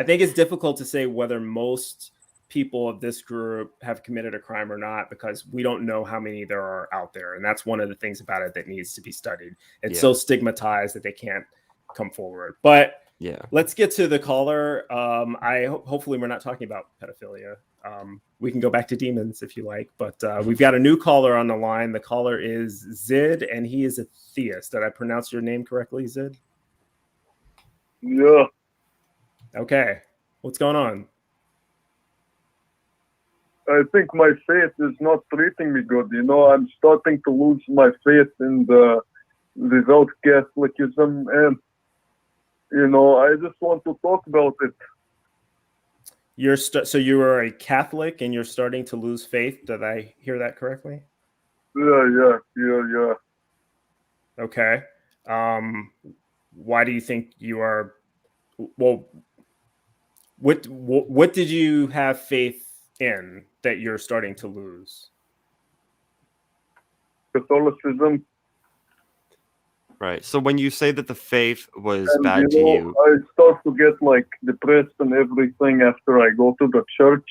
think it's difficult to say whether most people of this group have committed a crime or not, because we don't know how many there are out there, and that's one of the things about it that needs to be studied. It's so stigmatized that they can't come forward. But let's get to the caller. Hopefully we're not talking about pedophilia. We can go back to demons if you like, but we've got a new caller on the line. The caller is Zid, and he is a theist. Did I pronounce your name correctly, Zid? Yeah. Okay. What's going on? I think my faith is not treating me good. I'm starting to lose my faith in the devout Catholicism, and I just want to talk about it. So you are a Catholic and you're starting to lose faith. Did I hear that correctly? Yeah. Okay. Why do you think you are? Well, what did you have faith in that you're starting to lose? Catholicism. Right. So when you say that the faith was And, bad to you, I start to get like depressed and everything after I go to the church.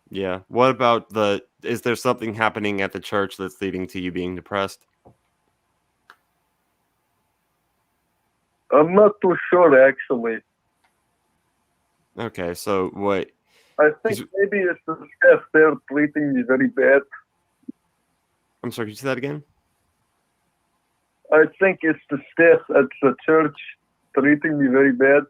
yeah. What about is there something happening at the church that's leading to you being depressed? I'm not too sure, actually. Okay, so what? I think maybe it's the staff there treating me very bad. I'm sorry, could you say that again? I think it's the staff at the church treating me very bad.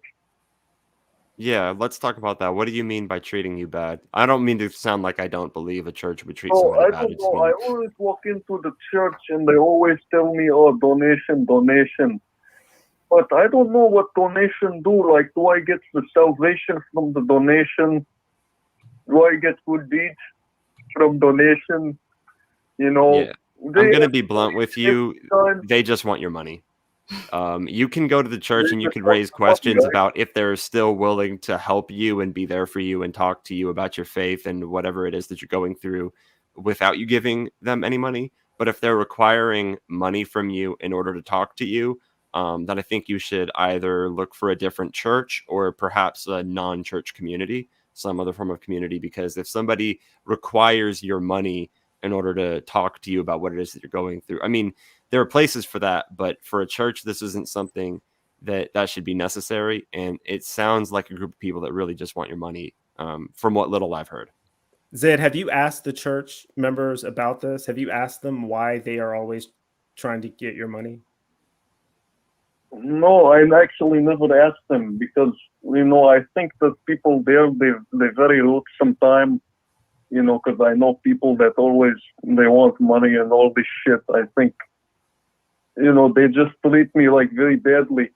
Yeah, let's talk about that. What do you mean by treating you bad? I don't mean to sound like I don't believe a church would treat Oh, somebody I bad. don't It's know. mean- I always walk into the church and they always tell me, "Oh, donation, donation." But I don't know what donation do. Like, do I get the salvation from the donation? Do I get good deeds from donation? You know, Yeah. I'm going to be blunt with you. They just want your money. You can go to the church and you can raise questions about if they're still willing to help you and be there for you and talk to you about your faith and whatever it is that you're going through without you giving them any money. But if they're requiring money from you in order to talk to you, then I think you should either look for a different church or perhaps a non-church community, some other form of community, because if somebody requires your money in order to talk to you about what it is that you're going through, I mean, there are places for that, but for a church, this isn't something that should be necessary. And it sounds like a group of people that really just want your money, from what little I've heard. Zed, have you asked the church members about this? Have you asked them why they are always trying to get your money? No, I actually never asked them because, I think that people there, they're very rude sometimes, because I know people that always, they want money and all this shit. I think, they just treat me like very badly.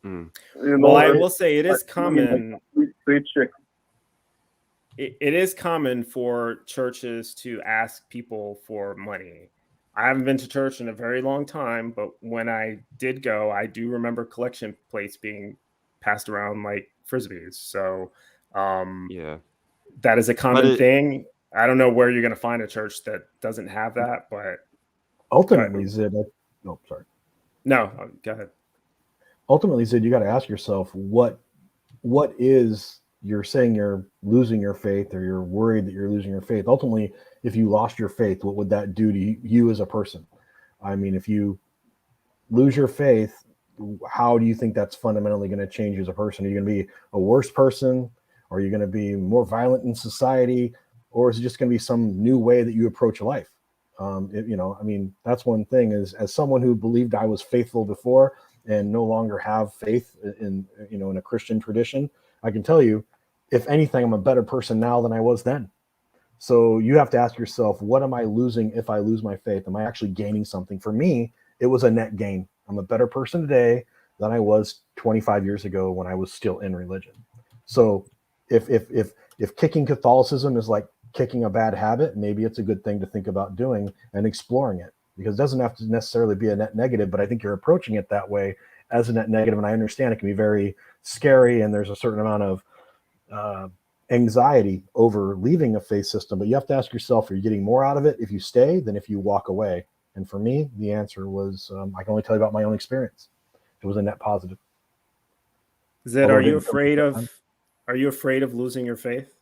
Well, I will say it is common. It is common for churches to ask people for money. I haven't been to church in a very long time, but when I did go, I do remember collection plates being passed around like frisbees. So, yeah, that is a common thing. I don't know where you're going to find a church that doesn't have that, but ultimately, Zid. Sorry. No, go ahead. Ultimately, Zid, you got to ask yourself what is. You're saying you're losing your faith, or you're worried that you're losing your faith. Ultimately, if you lost your faith, what would that do to you as a person? I mean, if you lose your faith, how do you think that's fundamentally going to change you as a person? Are you going to be a worse person? Or are you going to be more violent in society? Or is it just going to be some new way that you approach life? That's one thing is, as someone who believed I was faithful before and no longer have faith in a Christian tradition, I can tell you, if anything, I'm a better person now than I was then. So you have to ask yourself, what am I losing if I lose my faith? Am I actually gaining something? For me, it was a net gain. I'm a better person today than I was 25 years ago when I was still in religion. So if kicking Catholicism is like kicking a bad habit, maybe it's a good thing to think about doing and exploring it, because it doesn't have to necessarily be a net negative, but I think you're approaching it that way as a net negative. And I understand it can be very scary, and there's a certain amount of anxiety over leaving a faith system, but you have to ask yourself, are you getting more out of it if you stay than if you walk away? And for me, the answer was, I can only tell you about my own experience. It was a net positive. Zed, are you afraid of losing your faith?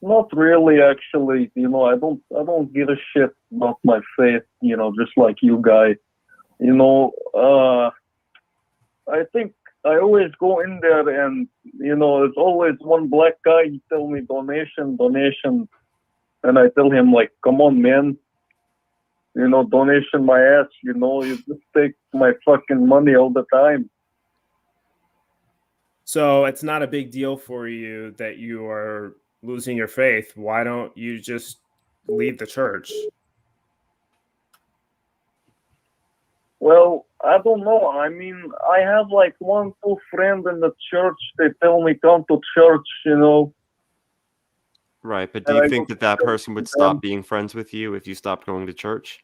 Not really, actually. I don't give a shit about my faith, just like you guys. I think I always go in there and, there's always one black guy, he tell me donation. And I tell him, like, come on, man. Donation my ass, you just take my fucking money all the time. So it's not a big deal for you that you are losing your faith. Why don't you just leave the church? Well, I don't know. I mean, I have like 1-2 friends in the church. They tell me come to church, Right, but do you think that person would stop being friends with you if you stopped going to church?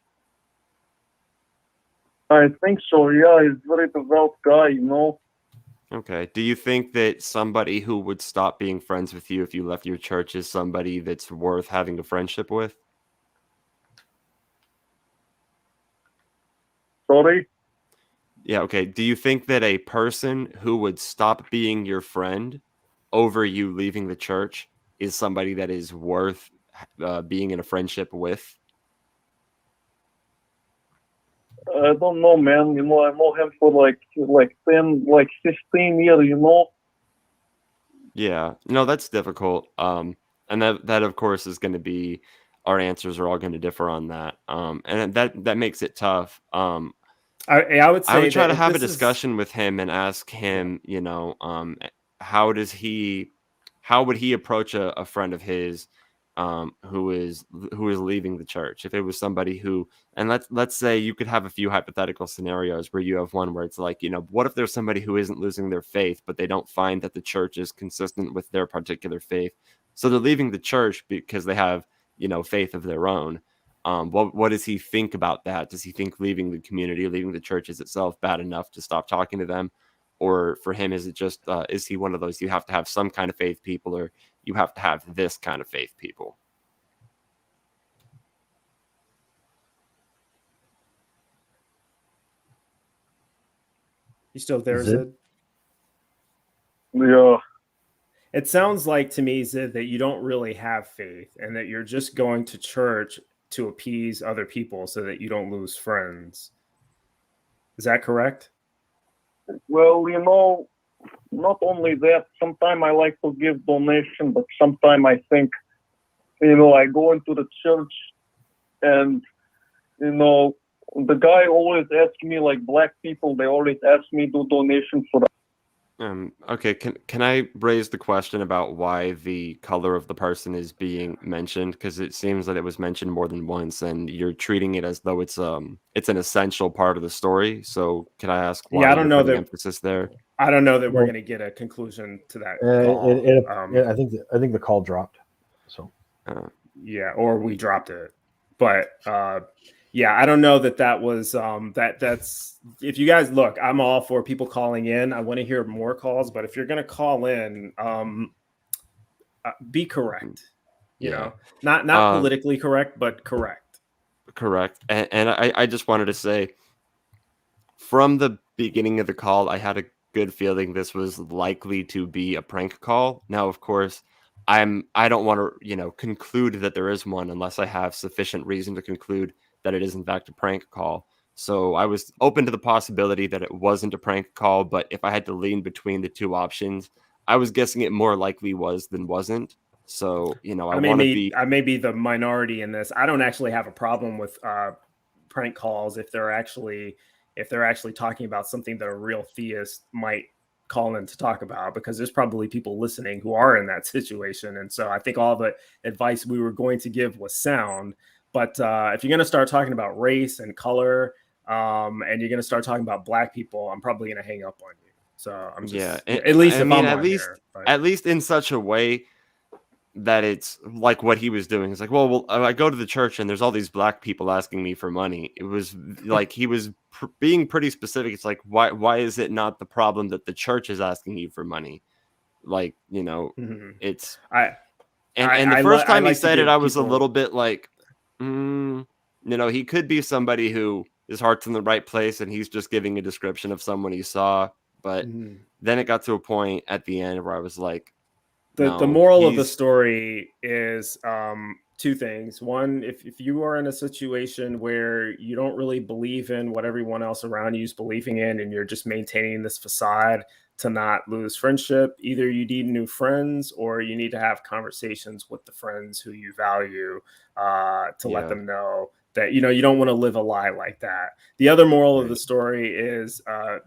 I think so, yeah. He's a very devout guy, Okay. Do you think that somebody who would stop being friends with you if you left your church is somebody that's worth having a friendship with? Sorry? Yeah, okay. Do you think that a person who would stop being your friend over you leaving the church is somebody that is worth being in a friendship with? I don't know, man. You know, I know him for like 10, like 15 years, you know? Yeah. No, that's difficult. And that of course is going to be, our answers are all going to differ on that. And that makes it tough. I would say I would try that to if have a this is- discussion with him and ask him, how would he approach a friend of his who is leaving the church? If it was somebody who, and let's say you could have a few hypothetical scenarios where you have one where it's like, what if there's somebody who isn't losing their faith, but they don't find that the church is consistent with their particular faith, so they're leaving the church because they have faith of their own. What does he think about that? Does he think leaving the community, leaving the church is itself bad enough to stop talking to them? Or for him, is it just, is he one of those, you have to have some kind of faith people, or you have to have this kind of faith people? You still there, Zid? Zid? Yeah. It sounds like to me, Zid, that you don't really have faith and that you're just going to church to appease other people so that you don't lose friends. Is that correct? Well, not only that, sometimes I like to give donation, but sometimes I think, I go into the church and, the guy always asks me, like black people, they always ask me to do donation for Okay, can I raise the question about why the color of the person is being mentioned? Because it seems that it was mentioned more than once, and you're treating it as though it's an essential part of the story. So can I ask why I don't you're know putting that emphasis there? I don't know that we're going to get a conclusion to that call. I think the call dropped. So yeah, or we dropped it. But yeah, I don't know that was that's, if you guys look, I'm all for people calling in. I want to hear more calls, but if you're going to call in, be correct. Not politically correct, but correct. Correct. And I just wanted to say, from the beginning of the call, I had a good feeling this was likely to be a prank call. Now, of course, I don't want to, conclude that there is one unless I have sufficient reason to conclude that it is in fact a prank call. So I was open to the possibility that it wasn't a prank call, but if I had to lean between the two options, I was guessing it more likely was than wasn't. So, I may be the minority in this. I don't actually have a problem with prank calls if they're actually talking about something that a real theist might call in to talk about, because there's probably people listening who are in that situation. And so I think all the advice we were going to give was sound. But if you're going to start talking about race and color, and you're going to start talking about black people, I'm probably going to hang up on you. So I'm just, at least in such a way that it's like what he was doing. It's like, well, I go to the church and there's all these black people asking me for money. It was like he was being pretty specific. It's like, why is it not the problem that the church is asking you for money? Like, it's and the first time he said it, I was a little bit like, he could be somebody who his heart's in the right place and he's just giving a description of someone he saw. But then it got to a point at the end where I was like, the moral of the story is two things. One, if you are in a situation where you don't really believe in what everyone else around you is believing in, and you're just maintaining this facade to not lose friendship, either you need new friends or you need to have conversations with the friends who you value to let them know that, you don't want to live a lie like that. The other moral of the story is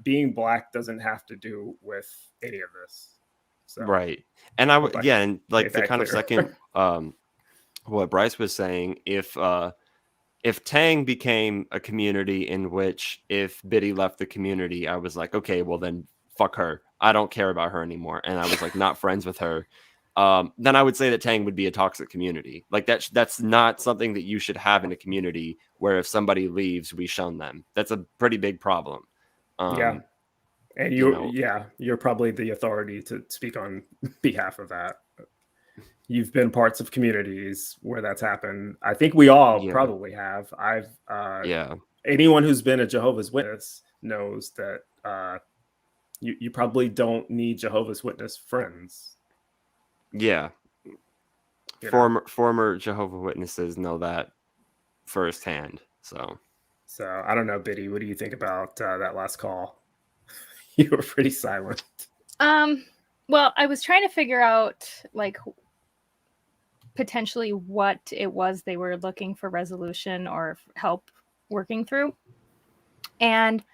being black doesn't have to do with any of this. So, right. And I would, and like the kind of second, what Bryce was saying, if Tang became a community in which if Biddy left the community, I was like, okay, well then fuck her. I don't care about her anymore. And I was like, not friends with her. Then I would say that Tang would be a toxic community. Like that's not something that you should have in a community where if somebody leaves, we shun them. That's a pretty big problem. And you're probably the authority to speak on behalf of that. You've been parts of communities where that's happened. I think we all probably have. anyone who's been a Jehovah's Witness knows that you probably don't need Jehovah's Witness friends. Yeah. Former Jehovah Witnesses know that firsthand. So I don't know, Biddy. What do you think about that last call? You were pretty silent. Well, I was trying to figure out like potentially what it was they were looking for resolution or help working through, and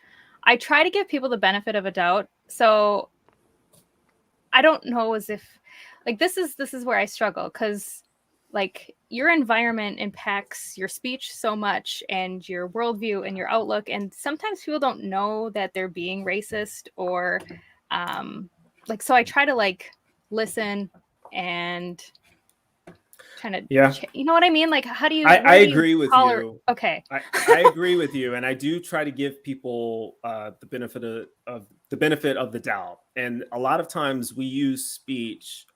I try to give people the benefit of a doubt. So I don't know as if like this is where I struggle, because like your environment impacts your speech so much and your worldview and your outlook, and sometimes people don't know that they're being racist or like, so I try to like listen and kind of you know what I mean, like how do you I agree with you. Okay. I agree with you, and I do try to give people the benefit of the doubt. And a lot of times we use speech,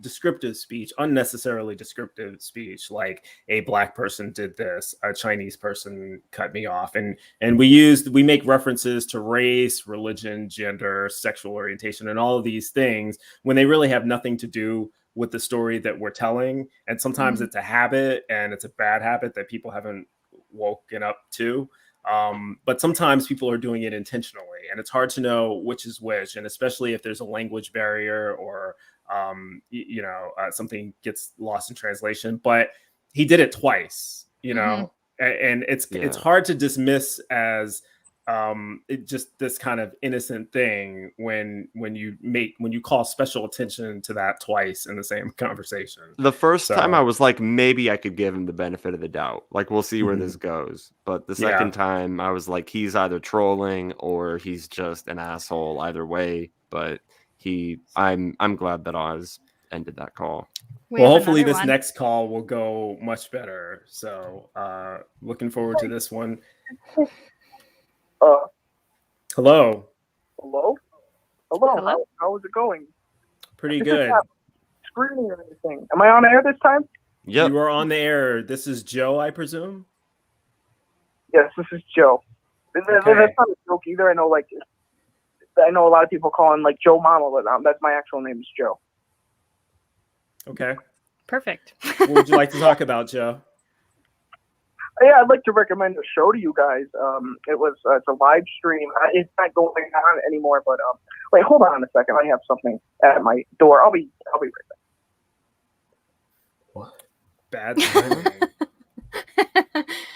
descriptive speech, unnecessarily descriptive speech, like a black person did this, a Chinese person cut me off, and we make references to race, religion, gender, sexual orientation, and all of these things when they really have nothing to do with the story that we're telling. And sometimes it's a habit, and it's a bad habit that people haven't woken up to. But sometimes people are doing it intentionally, and it's hard to know which is which. And especially if there's a language barrier or, something gets lost in translation. But he did it twice, and it's hard to dismiss as just this kind of innocent thing when you call special attention to that twice in the same conversation. The first time I was like, maybe I could give him the benefit of the doubt. Like, we'll see where this goes. But the second time I was like, he's either trolling or he's just an asshole either way. But I'm glad that Oz ended that call. Well, hopefully this next call will go much better. So looking forward to this one. Hello. How is it going? Pretty good. Screening or anything? Am I on air this time? Yeah, you are on the air. This is Joe, I presume. Yes, this is Joe. Okay. That's not a joke either. I know a lot of people call him like Joe Mama, but that's my actual name is Joe. Okay. Perfect. What would you like to talk about, Joe? Yeah, I'd like to recommend a show to you guys. It's a live stream. It's not going on anymore, but wait, hold on a second. I have something at my door. I'll be right back. What? Bad timing.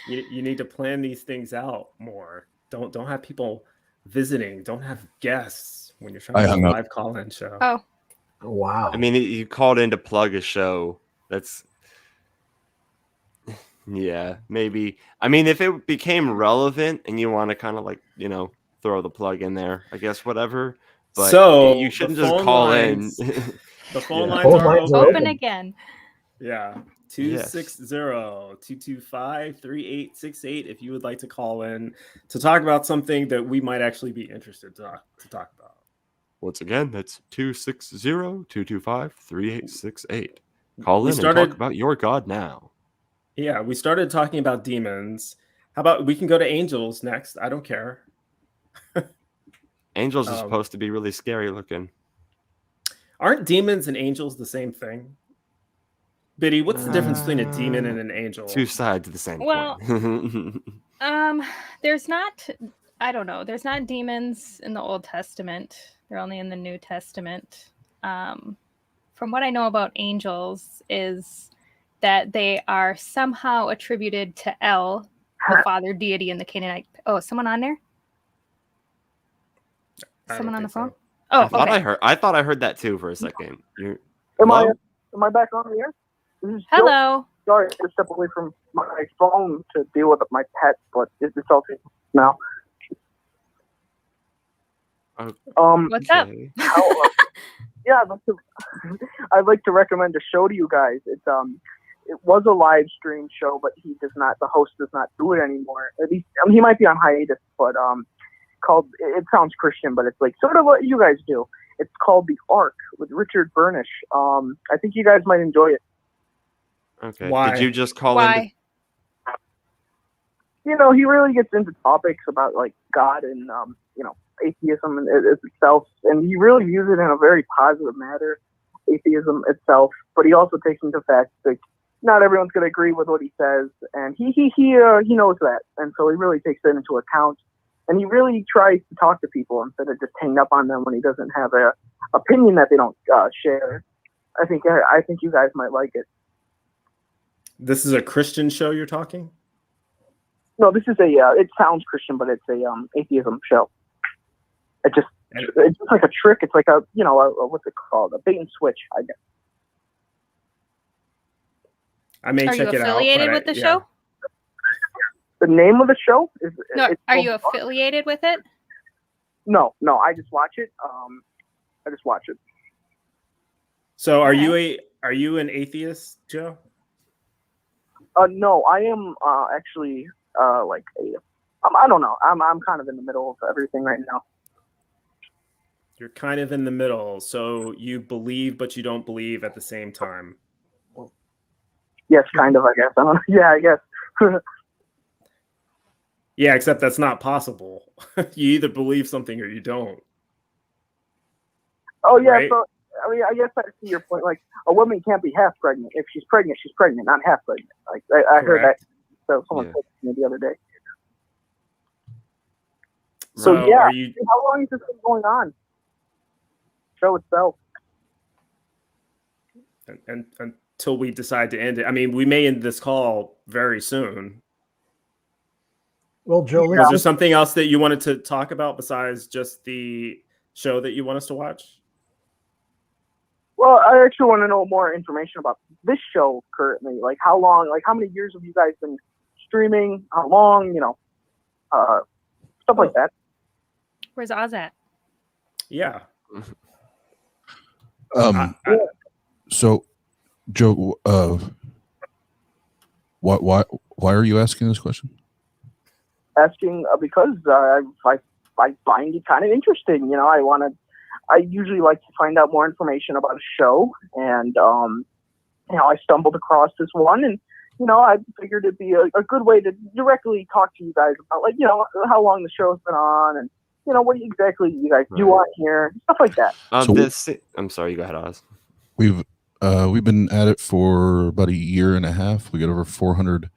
You need to plan these things out more. Don't have people visiting. Don't have guests when you're trying to do a live call-in show. Oh, wow. I mean, you called in to plug a show. That's yeah, maybe. I mean, if it became relevant and you want to kind of like, throw the plug in there, I guess, whatever. But so you shouldn't just call in. The phone lines are open again. Yeah. 260-225-3868 if you would like to call in to talk about something that we might actually be interested to talk about. Once again, that's 260-225-3868. Call in and talk about your God now. Yeah, we started talking about demons. How about we can go to angels next? I don't care. Angels are supposed to be really scary looking. Aren't demons and angels the same thing? Biddy, what's the difference between a demon and an angel? Two sides of the same coin. There's not demons in the Old Testament. They're only in the New Testament. From what I know about angels is that they are somehow attributed to El, the father deity in the Canaanite. Oh, someone on there? Someone on the phone? So. Oh, I thought I heard that too for a second. Am I back on the air? Hello. Sorry, I to step away from my phone to deal with my pet, but it's okay now. What's up? Yeah, I'd like to recommend a show to you guys. It was a live stream show, but the host does not do it anymore. At least he might be on hiatus, but it sounds Christian, but it's like sort of what you guys do. It's called The Ark with Richard Burnish. I think you guys might enjoy it. Okay. Why? Did you just call in? you know, he really gets into topics about like God and you know, atheism itself, and he really views it in a very positive manner, atheism itself. But he also takes into fact that not everyone's going to agree with what he says, and he knows that, and so he really takes that into account. And he really tries to talk to people instead of just hang up on them when he doesn't have a opinion that they don't share. I think you guys might like it. This is a Christian show you're talking? No, this is it sounds Christian, but it's a atheism show. It's just like a trick. It's like a what's it called? A bait and switch, I guess. I may check it out. Are you affiliated with the show? The name of the show is. No, are you affiliated with it? No. I just watch it. I just watch it. So, are you an atheist, Joe? No, I am actually like I don't know. I'm kind of in the middle of everything right now. You're kind of in the middle, so you believe but you don't believe at the same time. Yes, kind of. I guess. I don't know. Yeah, I guess. Yeah, except that's not possible. You either believe something or you don't. Oh yeah. Right? So I mean, I guess I see your point. Like, a woman can't be half pregnant. If she's pregnant, not half pregnant. Like I heard that. So someone said to me the other day. So yeah, how long has this been going on? Show itself. And until we decide to end it. I mean, we may end this call very soon. Well, Joe, is there something else that you wanted to talk about besides just the show that you want us to watch? Well, I actually want to know more information about this show currently. Like, how long? Like, how many years have you guys been streaming? How long? You know, stuff like that. Where's Oz at? Yeah. So, Joe, why are you asking this question? Asking because I find it kind of interesting. You know, I usually like to find out more information about a show, and you know, I stumbled across this one, and you know, I figured it'd be a good way to directly talk to you guys about, like, you know, how long the show's been on, and you know, what exactly you guys do on here, stuff like that. I'm sorry, you go ahead, Oz. We've been at it for about a year and a half. We got over 400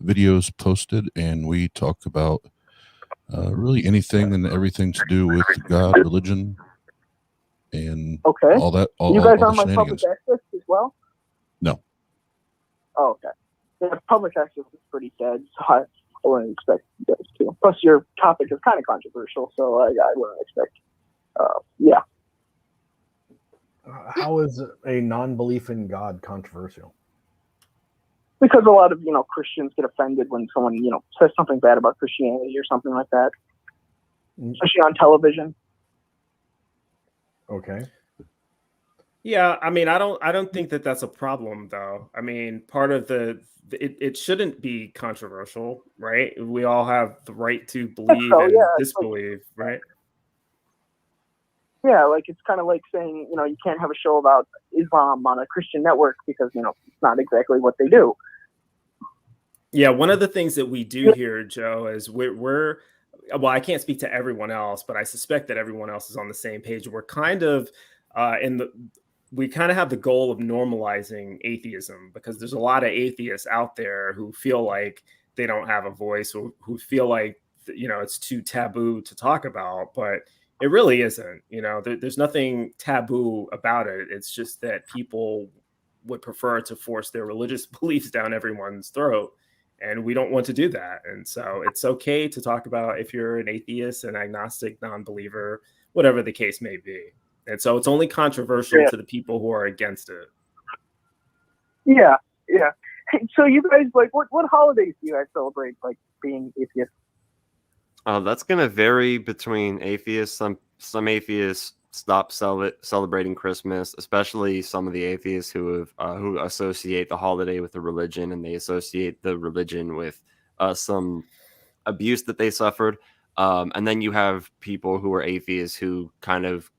videos posted, and we talk about really anything and everything to do with God, religion, and all that. You guys on my public access as well? No. Oh, okay. Yeah, public access is pretty dead, so I wouldn't expect you guys to. Plus, your topic is kind of controversial, so I wouldn't expect. Yeah. How is a non-belief in God controversial? Because a lot of, you know, Christians get offended when someone, you know, says something bad about Christianity or something like that, especially on television. Okay. Yeah, I mean, I don't think that that's a problem, though. I mean, part of it shouldn't be controversial, right? We all have the right to believe and disbelieve, right? Yeah, like, it's kind of like saying, you know, you can't have a show about Islam on a Christian network because, you know, it's not exactly what they do. Yeah, one of the things that we do here, Joe, is we're well, I can't speak to everyone else, but I suspect that everyone else is on the same page. We're kind of we kind of have the goal of normalizing atheism, because there's a lot of atheists out there who feel like they don't have a voice, or who feel like, you know, it's too taboo to talk about, but it really isn't. You know, there's nothing taboo about it. It's just that people would prefer to force their religious beliefs down everyone's throat, and we don't want to do that. And so it's okay to talk about if you're an atheist, an agnostic, non-believer, whatever the case may be. And so it's only controversial to the people who are against it. Yeah. So you guys, like, what holidays do you guys celebrate, like, being atheists? That's going to vary between atheists. Some atheists stop celebrating Christmas, especially some of the atheists who associate the holiday with a religion, and they associate the religion with some abuse that they suffered. And then you have people who are atheists who kind of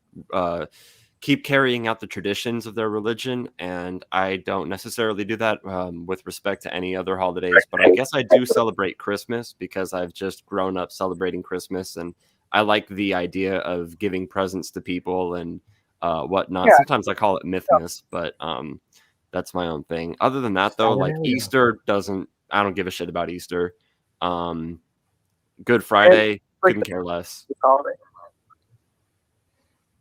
keep carrying out the traditions of their religion, and I don't necessarily do that with respect to any other holidays. But I guess I do celebrate Christmas because I've just grown up celebrating Christmas, and I like the idea of giving presents to people and whatnot. Yeah. Sometimes I call it Mythmas, but that's my own thing. Other than that, though, like Easter I don't give a shit about Easter. Good Friday, couldn't care less.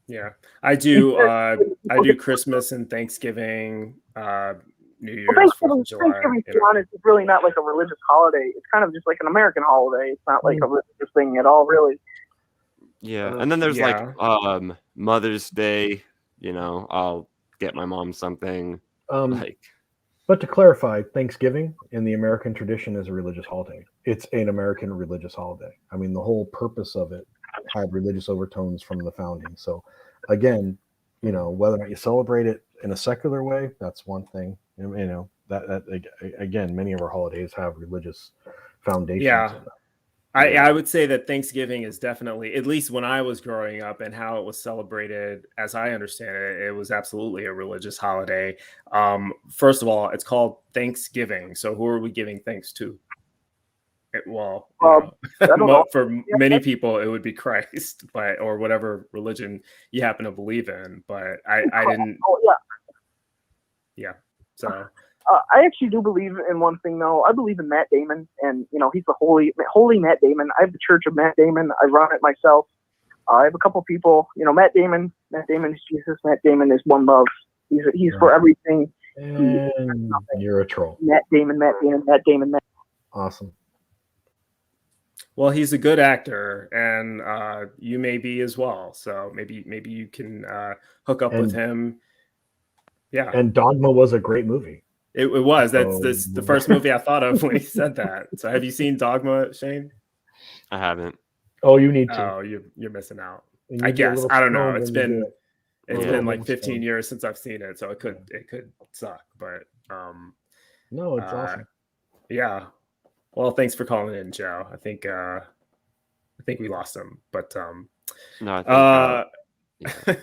Yeah, I do. I do Christmas and Thanksgiving, New Year's, Thanksgiving, 4th of July. to be honest, is really not like a religious holiday. It's kind of just like an American holiday. It's not like a religious thing at all, really. Yeah, and then there's like Mother's Day. You know, I'll get my mom something. But to clarify, Thanksgiving in the American tradition is a religious holiday. It's an American religious holiday. I mean, the whole purpose of it had religious overtones from the founding. So, again, you know, whether or not you celebrate it in a secular way, that's one thing. You know, that again, many of our holidays have religious foundations. Yeah. I would say that Thanksgiving is definitely, at least when I was growing up and how it was celebrated, as I understand it, it was absolutely a religious holiday. First of all, it's called Thanksgiving. So who are we giving thanks to? For many people, it would be Christ, or whatever religion you happen to believe in. But I didn't. Oh, yeah. Yeah. So. I actually do believe in one thing, though. I believe in Matt Damon, and you know he's the holy Matt Damon. I have the Church of Matt Damon. I run it myself. I have a couple people. You know, Matt Damon is Jesus. Matt Damon is one love. He's for everything. And you're a troll. Matt Damon. Awesome. Well, he's a good actor, and you may be as well. So maybe you can hook up with him. Yeah. And Dogma was a great movie. It was. That's the first movie I thought of when he said that. So have you seen Dogma, Shane? I haven't. Oh, you need to. Oh, you're missing out. I guess. I don't know. It's been like 15 years since I've seen it, so it could suck. But no, it's awesome. Yeah. Well, thanks for calling in, Joe. I think we lost him, but no, I think,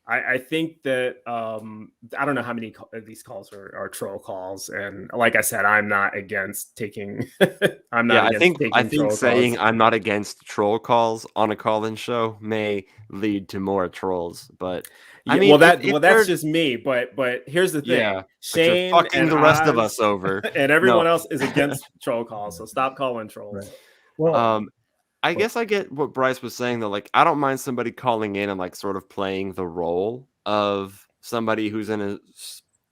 I think that I don't know how many of these calls are troll calls, and like I said, I'm not against taking. I think saying I'm not against troll calls on a call-in show may lead to more trolls, but I mean, that's just me. But here's the thing: Shane fucking and the rest of us over, and everyone else is against troll calls. So stop calling trolls. Right. Well, I guess I get what Bryce was saying though. Like, I don't mind somebody calling in and like sort of playing the role of somebody who's in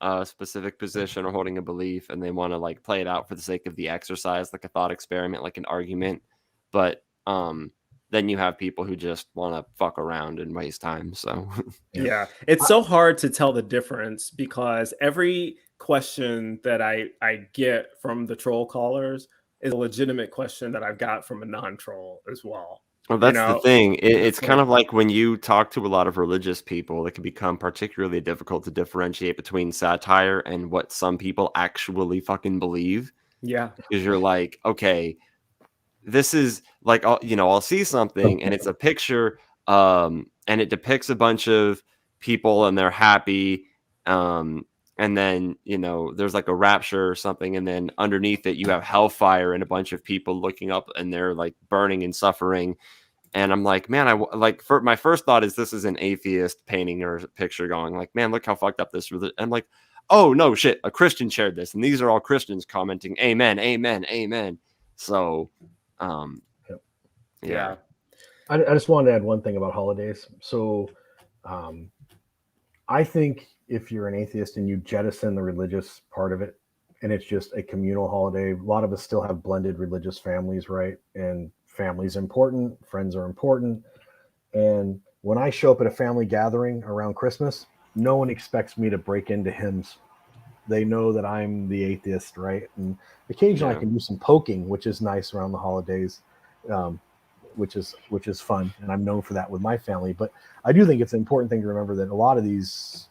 a specific position or holding a belief, and they want to like play it out for the sake of the exercise, like a thought experiment, like an argument. But then you have people who just want to fuck around and waste time. So yeah, it's so hard to tell the difference because every question that I get from the troll callers is a legitimate question that I've got from a non-troll as well. Well, that's the thing. It's kind of like when you talk to a lot of religious people, it can become particularly difficult to differentiate between satire and what some people actually fucking believe. Yeah. Because you're like, okay, this is like, I'll see something and it's a picture and it depicts a bunch of people and they're happy. And then, there's like a rapture or something. And then underneath it, you have hellfire and a bunch of people looking up and they're like burning and suffering. And I'm like, man, my first thought is this is an atheist painting or picture going like, man, look how fucked up this is. I'm like, oh, no, shit. A Christian shared this. And these are all Christians commenting, amen, amen, amen. So, yeah. I just wanted to add one thing about holidays. So I think if you're an atheist and you jettison the religious part of it, and it's just a communal holiday, a lot of us still have blended religious families, right? And family's important, friends are important. And when I show up at a family gathering around Christmas, no one expects me to break into hymns. They know that I'm the atheist, right? And occasionally I can do some poking, which is nice around the holidays, which is fun. And I'm known for that with my family. But I do think it's an important thing to remember that a lot of these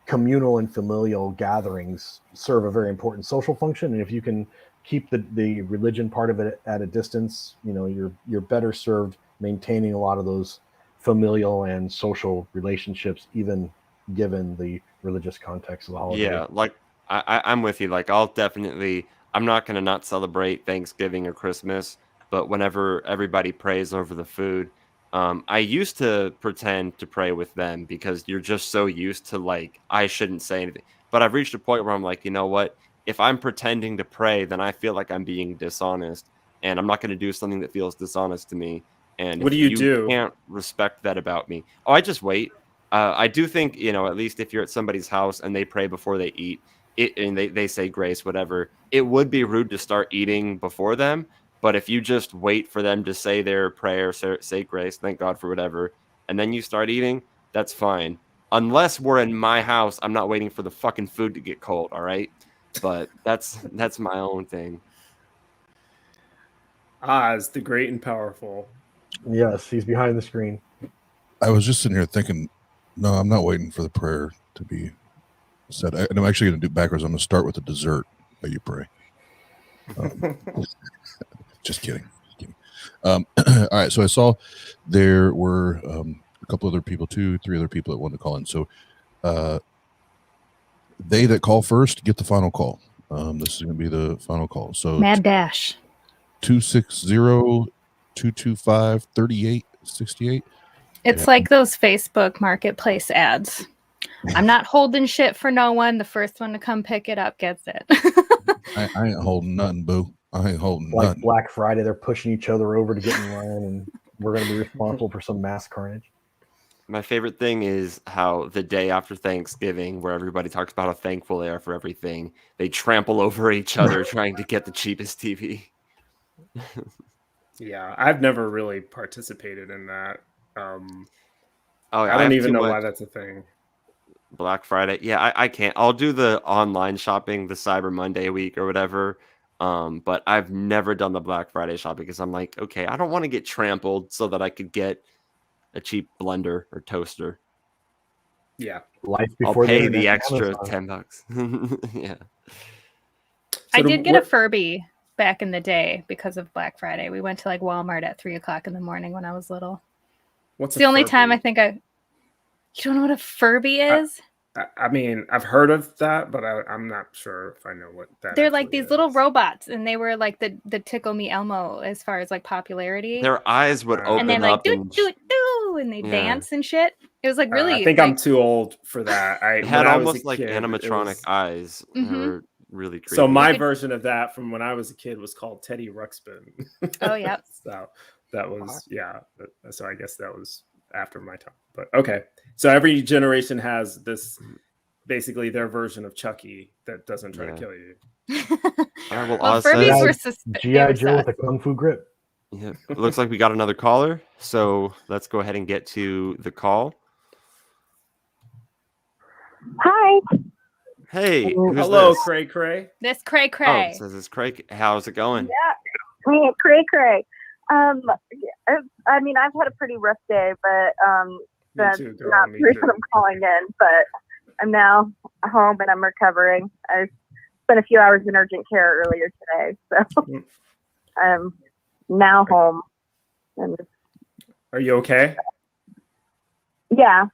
communal and familial gatherings serve a very important social function. And if you can keep the religion part of it at a distance, you're better served maintaining a lot of those familial and social relationships, even given the religious context of the holiday. Yeah, like I'm with you. Like I'm not gonna not celebrate Thanksgiving or Christmas, but whenever everybody prays over the food, I used to pretend to pray with them because you're just so used to like I shouldn't say anything. But I've reached a point where I'm like, you know what? If I'm pretending to pray, then I feel like I'm being dishonest, and I'm not gonna do something that feels dishonest to me. And What do if you do? can't respect that about me, I just wait. I do think, at least if you're at somebody's house and they pray before they eat, and they say grace, whatever, it would be rude to start eating before them. But if you just wait for them to say their prayer, say grace, thank God for whatever, and then you start eating, that's fine. Unless we're in my house, I'm not waiting for the fucking food to get cold, all right? But that's my own thing. Oz, the great and powerful. Yes, he's behind the screen. I was just sitting here thinking, no, I'm not waiting for the prayer to be said. And I'm actually going to do backwards. I'm going to start with the dessert that you pray. Just kidding. All right. So I saw there were a couple other people, 3 other people that wanted to call in. So they that call first get the final call. This is going to be the final call. So Mad Dash 260-225-3868. It's like those Facebook marketplace ads. I'm not holding shit for no one. The first one to come pick it up gets it. I ain't holding nothing, boo. I ain't holding Like nothing. Black Friday, they're pushing each other over to get in line, and we're going to be responsible for some mass carnage. My favorite thing is how the day after Thanksgiving, where everybody talks about how thankful they are for everything, they trample over each other trying to get the cheapest TV. Yeah, I've never really participated in that. I I don't even know why that's a thing. Black Friday. Yeah, I can't. I'll do the online shopping, the Cyber Monday week or whatever. But I've never done the Black Friday shopping because I'm like, okay, I don't want to get trampled so that I could get a cheap blender or toaster. Yeah. Life I'll before pay the the extra Amazon. $10. Yeah. I did get a Furby back in the day because of Black Friday. We went to like Walmart at 3:00 in the morning when I was little. What's it's the only time I think you don't know what a Furby is? I mean, I've heard of that, but I'm not sure if I know what that. They're like these little robots, and they were like the Tickle Me Elmo as far as like popularity. Their eyes would open and then like up do and they dance and shit. It was like really. I think I'm too old for that. It had almost like animatronic eyes. Mm-hmm. They were really creepy. So my version of that from when I was a kid was called Teddy Ruxpin. Oh yeah. So that was So I guess that was after my time. But okay. So every generation has this, basically their version of Chucky that doesn't try to kill you. Well, Furbies were G.I. Joe with a kung fu grip. Yeah, it looks like we got another caller. So let's go ahead and get to the call. Hi. Hey. Hello, Cray Cray. This Cray Cray. Oh, it says it's Cray. How's it going? Yeah. Hey, Cray Cray. I mean, I've had a pretty rough day, but that's not the reason I'm calling in. But I'm now home and I'm recovering. I spent a few hours in urgent care earlier today, so I'm now home. And are you okay? Yeah,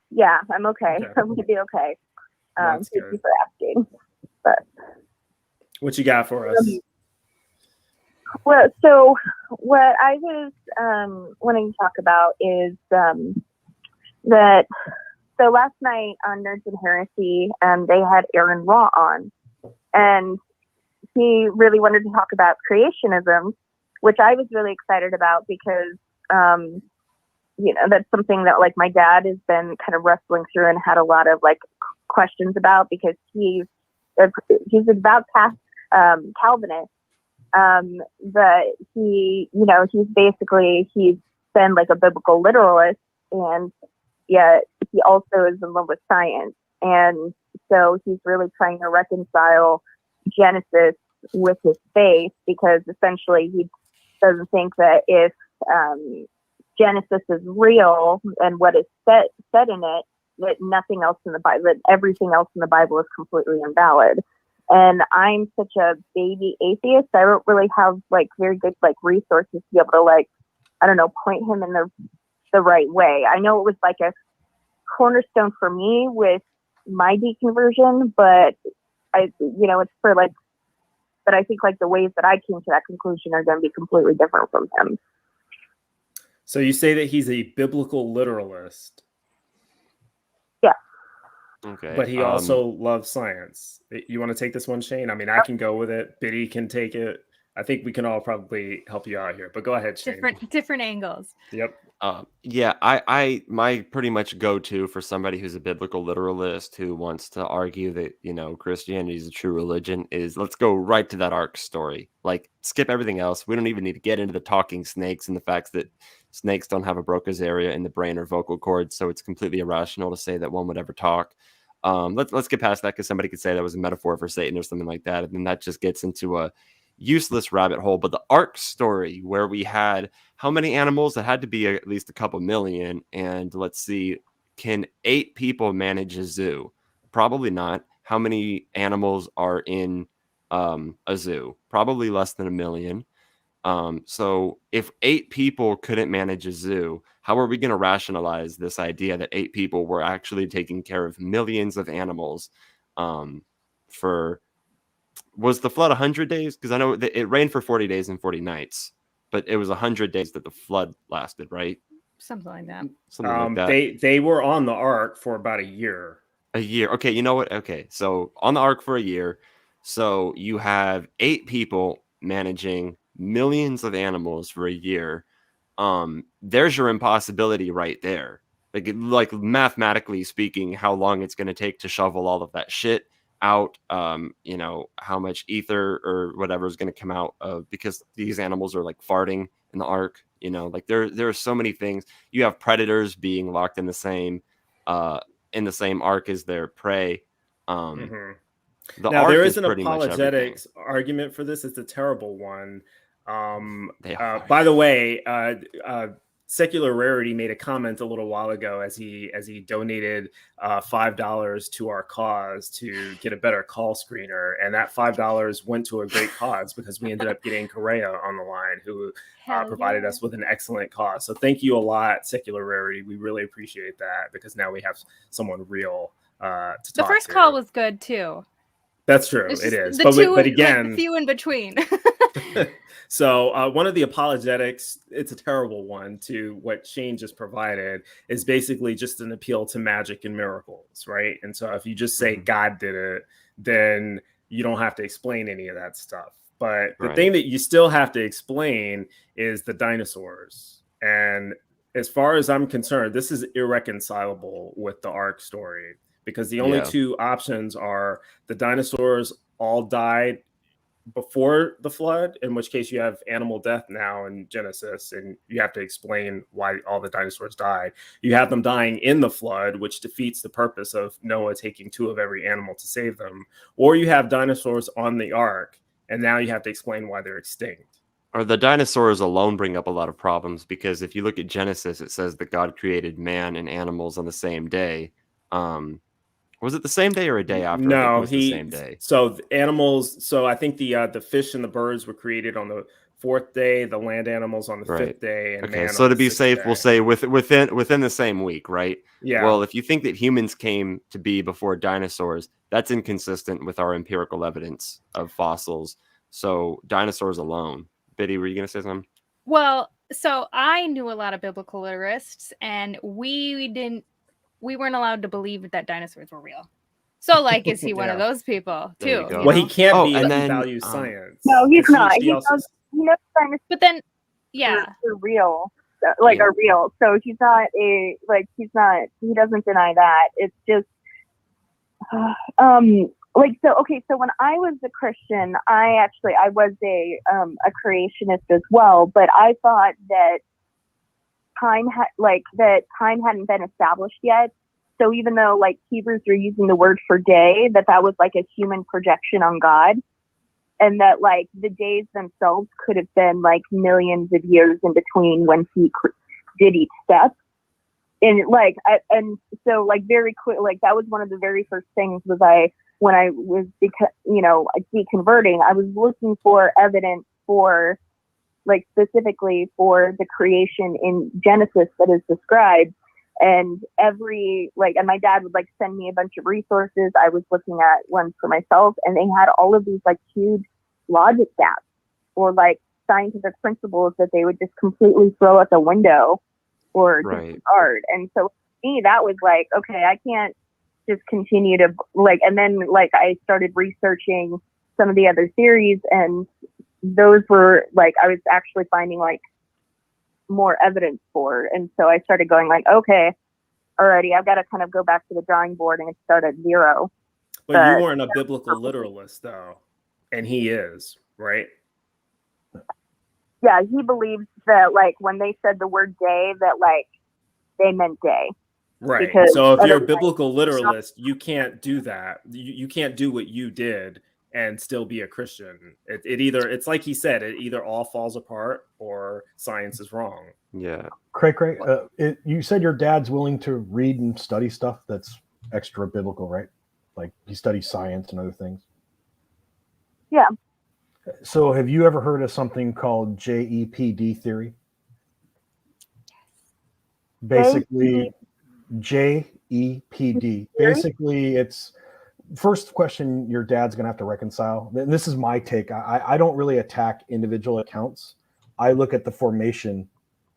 I'm okay. I'm going to be okay. Thank you for asking. But what you got for us? Well, so what I was wanting to talk about is that. So last night on Nerds and Heresy, they had Aaron Raw on, and he really wanted to talk about creationism, which I was really excited about because, that's something that like my dad has been kind of wrestling through and had a lot of like questions about because he's about Calvinist, but he's been like a biblical literalist, and yet he also is in love with science. And so he's really trying to reconcile Genesis with his faith because essentially he doesn't think that if Genesis is real and what is said in it, that nothing else in the Bible, that everything else in the Bible is completely invalid. And I'm such a baby atheist. I don't really have like very good like resources to be able to like, I don't know, point him in the the right way. I know it was like a cornerstone for me with my deconversion, but it's for like, but I think like the ways that I came to that conclusion are going to be completely different from him. So you say that he's a biblical literalist. Yeah. Okay. But he also loves science. You want to take this one, Shane? I mean, I can go with it. Biddy can take it. I think we can all probably help you out here. But go ahead, Shane. Different angles. Yep. Yeah, I my pretty much go-to for somebody who's a biblical literalist who wants to argue that, Christianity is a true religion is let's go right to that ark story. Like, skip everything else. We don't even need to get into the talking snakes and the facts that snakes don't have a Broca's area in the brain or vocal cords, so it's completely irrational to say that one would ever talk. Let's get past that because somebody could say that was a metaphor for Satan or something like that, and then that just gets into a useless rabbit hole. But the ark story, where we had how many animals? It had to be at least a couple million. And let's see, can 8 people manage a zoo? Probably not. How many animals are in a zoo? Probably less than 1 million. So if 8 people couldn't manage a zoo, how are we going to rationalize this idea that 8 people were actually taking care of millions of animals was the flood 100 days? Because I know it rained for 40 days and 40 nights, but it was 100 days that the flood lasted, right? Something like that. Something like that. They were on the ark for about a year. A year. Okay, you know what? Okay, so on the ark for a year. So you have 8 people managing millions of animals for a year. There's your impossibility right there. Like mathematically speaking, how long it's going to take to shovel all of that shit out, how much ether or whatever is going to come out of, because these animals are like farting in the ark, like there are so many things. You have predators being locked in the same ark as their prey. Now there is an apologetics argument for this. It's a terrible one. By the way, Secular Rarity made a comment a little while ago as he donated $5 to our cause to get a better call screener, and that $5 went to a great cause because we ended up getting Correa on the line, who provided us with an excellent cause. So thank you a lot, Secular Rarity. We really appreciate that because now we have someone real to talk to. The first call was good too. That's true. It is. But again, the few in between. So one of the apologetics, it's a terrible one, to what Shane just provided, is basically just an appeal to magic and miracles, right? And so if you just say God did it, then you don't have to explain any of that stuff. But the thing that you still have to explain is the dinosaurs. And as far as I'm concerned, this is irreconcilable with the Ark story, because the only two options are the dinosaurs all died before the flood, in which case you have animal death now in Genesis, and you have to explain why all the dinosaurs died. You have them dying in the flood, which defeats the purpose of Noah taking 2 of every animal to save them. Or you have dinosaurs on the ark, and now you have to explain why they're extinct. Or the dinosaurs alone bring up a lot of problems, because if you look at Genesis, it says that God created man and animals on the same day. Was it the same day or a day after? No, it was the same day. So the animals. So I think the fish and the birds were created on the 4th day. The land animals on the 5th day. And okay, so to be safe, we'll say within the same week, right? Yeah. Well, if you think that humans came to be before dinosaurs, that's inconsistent with our empirical evidence of fossils. So dinosaurs alone. Biddy, were you going to say something? Well, so I knew a lot of biblical literasts, and we weren't allowed to believe that dinosaurs were real. So, like, is he one of those people too? Well, he can't be. And then, he values science. No, he's not. He knows dinosaurs. But then, are real, are real. So he's not he doesn't deny that. It's just, so when I was a Christian, I was a creationist as well, but I thought that time hadn't been established yet. So even though like Hebrews are using the word for day, that was like a human projection on God, and that like the days themselves could have been like millions of years in between when he did each step. And so very quick, like that was one of the very first things when I was deconverting, I was looking for evidence for like specifically for the creation in Genesis that is described. And and my dad would like send me a bunch of resources. I was looking at one for myself, and they had all of these like huge logic gaps or like scientific principles that they would just completely throw out the window or discard. And so for me, that was like, okay, I can't just continue to like, and then like I started researching some of the other theories, and those were like, I was actually finding like more evidence for. And so I started going like, okay, alrighty, I've got to kind of go back to the drawing board and start at zero. But you weren't a biblical literalist though. And he is, right? Yeah, he believes that like when they said the word day, that like they meant day. Right. Because so if you're a biblical literalist, you can't do that. You can't do what you did and still be a Christian. It's like he said, it either all falls apart or science is wrong. Yeah. Craig, you said your dad's willing to read and study stuff that's extra biblical, right? Like he studies science and other things. Yeah. So have you ever heard of something called JEPD theory? Basically, JEPD. Basically, it's first question your dad's going to have to reconcile. And this is my take. I don't really attack individual accounts. I look at the formation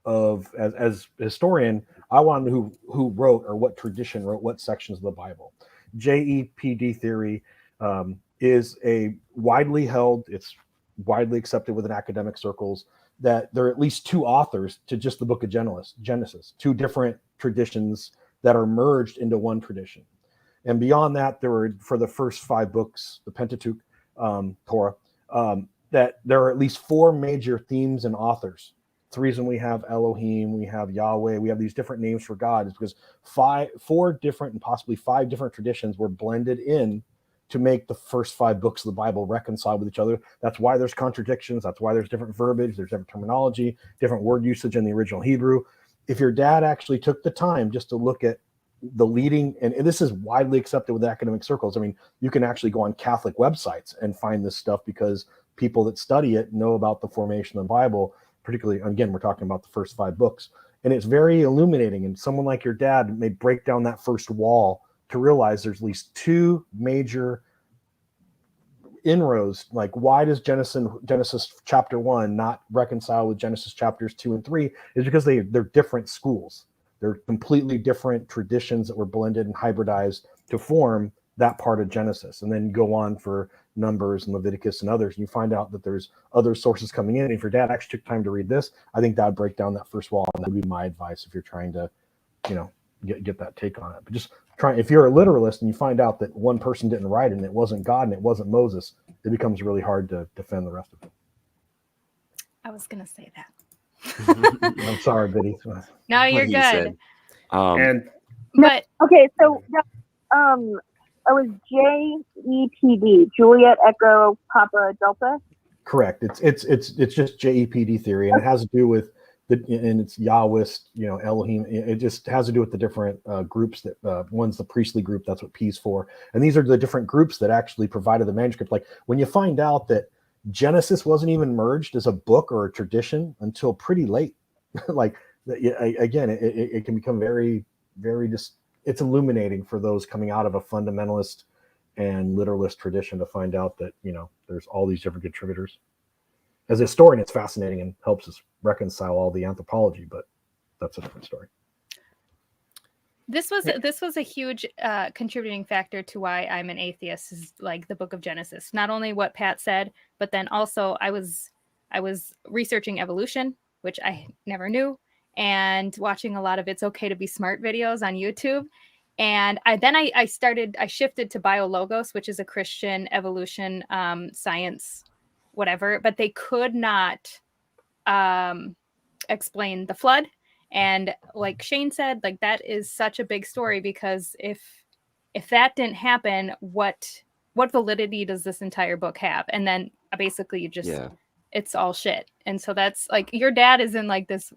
of, as a historian, I want to know who wrote or what tradition wrote what sections of the Bible. JEPD theory is a widely held, it's widely accepted within academic circles, that there are at least two authors to just the book of Genesis, two different traditions that are merged into one tradition. And beyond that, there were, for the first 5 books, the Pentateuch, Torah, that there are at least 4 major themes and authors. It's the reason we have Elohim, we have Yahweh, we have these different names for God, is because 4 different and possibly 5 different traditions were blended in to make the first 5 books of the Bible reconcile with each other. That's why there's contradictions. That's why there's different verbiage, there's different terminology, different word usage in the original Hebrew. If your dad actually took the time just to look at the leading, and this is widely accepted with academic circles. I mean, you can actually go on Catholic websites and find this stuff because people that study it know about the formation of the Bible, particularly, again, we're talking about the first 5 books. And it's very illuminating. And someone like your dad may break down that first wall to realize there's at least 2 major inroads. Like, why does Genesis chapter 1 not reconcile with Genesis chapters 2 and 3? Is because they're different schools. They're completely different traditions that were blended and hybridized to form that part of Genesis. And then you go on for Numbers and Leviticus and others, and you find out that there's other sources coming in. And if your dad actually took time to read this, I think that would break down that first wall. And that would be my advice if you're trying to, get that take on it. But just if you're a literalist and you find out that one person didn't write it and it wasn't God and it wasn't Moses, it becomes really hard to defend the rest of it. I was going to say that. I'm sorry, Biddy. No, you're good. But okay, so it was JEPD, Juliet Echo Papa Delta. Correct. It's just JEPD theory, and it has to do with and it's Yahwist, Elohim. It just has to do with the different groups that one's the priestly group. That's what P is for. And these are the different groups that actually provided the manuscript. Like when you find out that Genesis wasn't even merged as a book or a tradition until pretty late, like again, it can become very, very just, it's illuminating for those coming out of a fundamentalist and literalist tradition to find out that, there's all these different contributors. As a historian, it's fascinating and helps us reconcile all the anthropology, but that's a different story. This was a huge contributing factor to why I'm an atheist, is like the book of Genesis. Not only what Pat said, but then also I was researching evolution, which I never knew, and watching a lot of It's Okay to Be Smart videos on YouTube. And I shifted to Biologos, which is a Christian evolution science, whatever, but they could not explain the flood. And like Shane said, like that is such a big story, because if that didn't happen, what validity does this entire book have? And then basically it's all shit. And so that's like, your dad is in like this,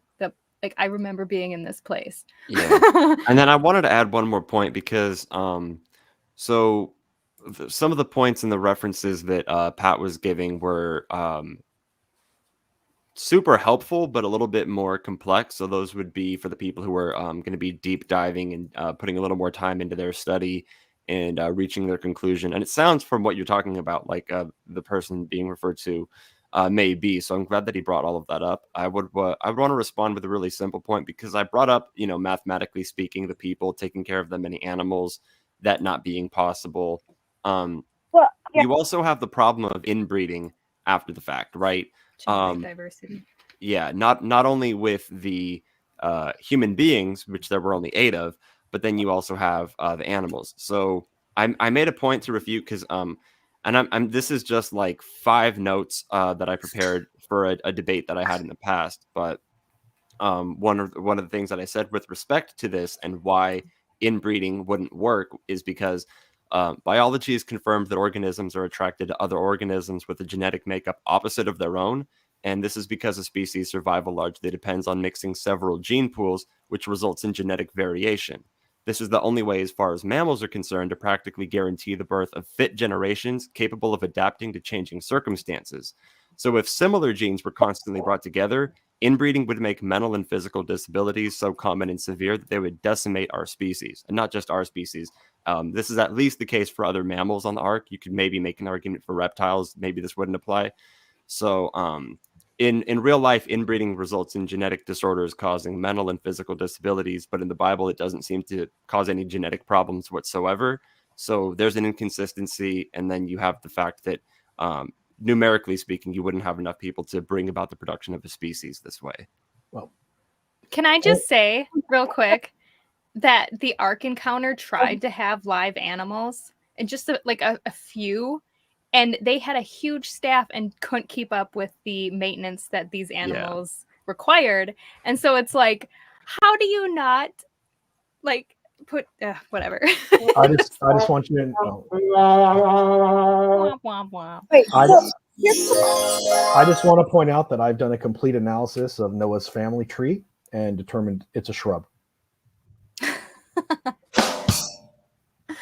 I remember being in this place. Yeah. And then I wanted to add one more point, because so some of the points and the references that Pat was giving were super helpful, but a little bit more complex. So those would be for the people who are going to be deep diving and putting a little more time into their study and reaching their conclusion. And it sounds from what you're talking about like the person being referred to may be. So I'm glad that he brought all of that up. I would want to respond with a really simple point, because I brought up, mathematically speaking, the people taking care of the many animals, that not being possible. You also have the problem of inbreeding after the fact, right? Diversity. Yeah, not only with the human beings, which there were only 8 of, but then you also have the animals. So I made a point to refute, because and this is just like 5 notes that I prepared for a debate that I had in the past. But one of the things that I said with respect to this and why inbreeding wouldn't work is because biology has confirmed that organisms are attracted to other organisms with a genetic makeup opposite of their own. And this is because a species' survival largely depends on mixing several gene pools, which results in genetic variation. This is the only way, as far as mammals are concerned, to practically guarantee the birth of fit generations capable of adapting to changing circumstances. So if similar genes were constantly brought together, inbreeding would make mental and physical disabilities so common and severe that they would decimate our species, and not just our species. This is at least the case for other mammals on the ark. You could maybe make an argument for reptiles. Maybe this wouldn't apply. So in real life, inbreeding results in genetic disorders causing mental and physical disabilities, but in the Bible, it doesn't seem to cause any genetic problems whatsoever. So there's an inconsistency. And then you have the fact that numerically speaking, you wouldn't have enough people to bring about the production of a species this way. Well, can I just say real quick that the Ark Encounter tried to have live animals and just a few, and they had a huge staff and couldn't keep up with the maintenance that these animals required. And so it's like, how do you not put whatever? I just want you to know. Womp, womp, womp. I just want to point out that I've done a complete analysis of Noah's family tree and determined it's a shrub.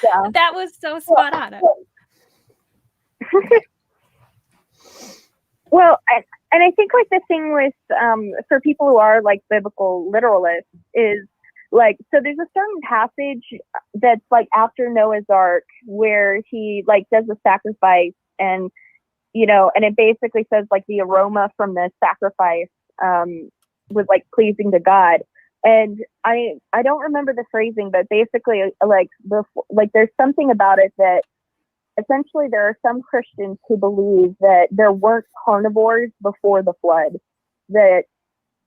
Yeah. That was so spot on. Well, and I think like the thing with for people who are like biblical literalists is like, so there's a certain passage that's like after Noah's Ark where he like does a sacrifice, and and it basically says like the aroma from the sacrifice was like pleasing to God. And I don't remember the phrasing, but basically like there's something about it that essentially there are some Christians who believe that there weren't carnivores before the flood.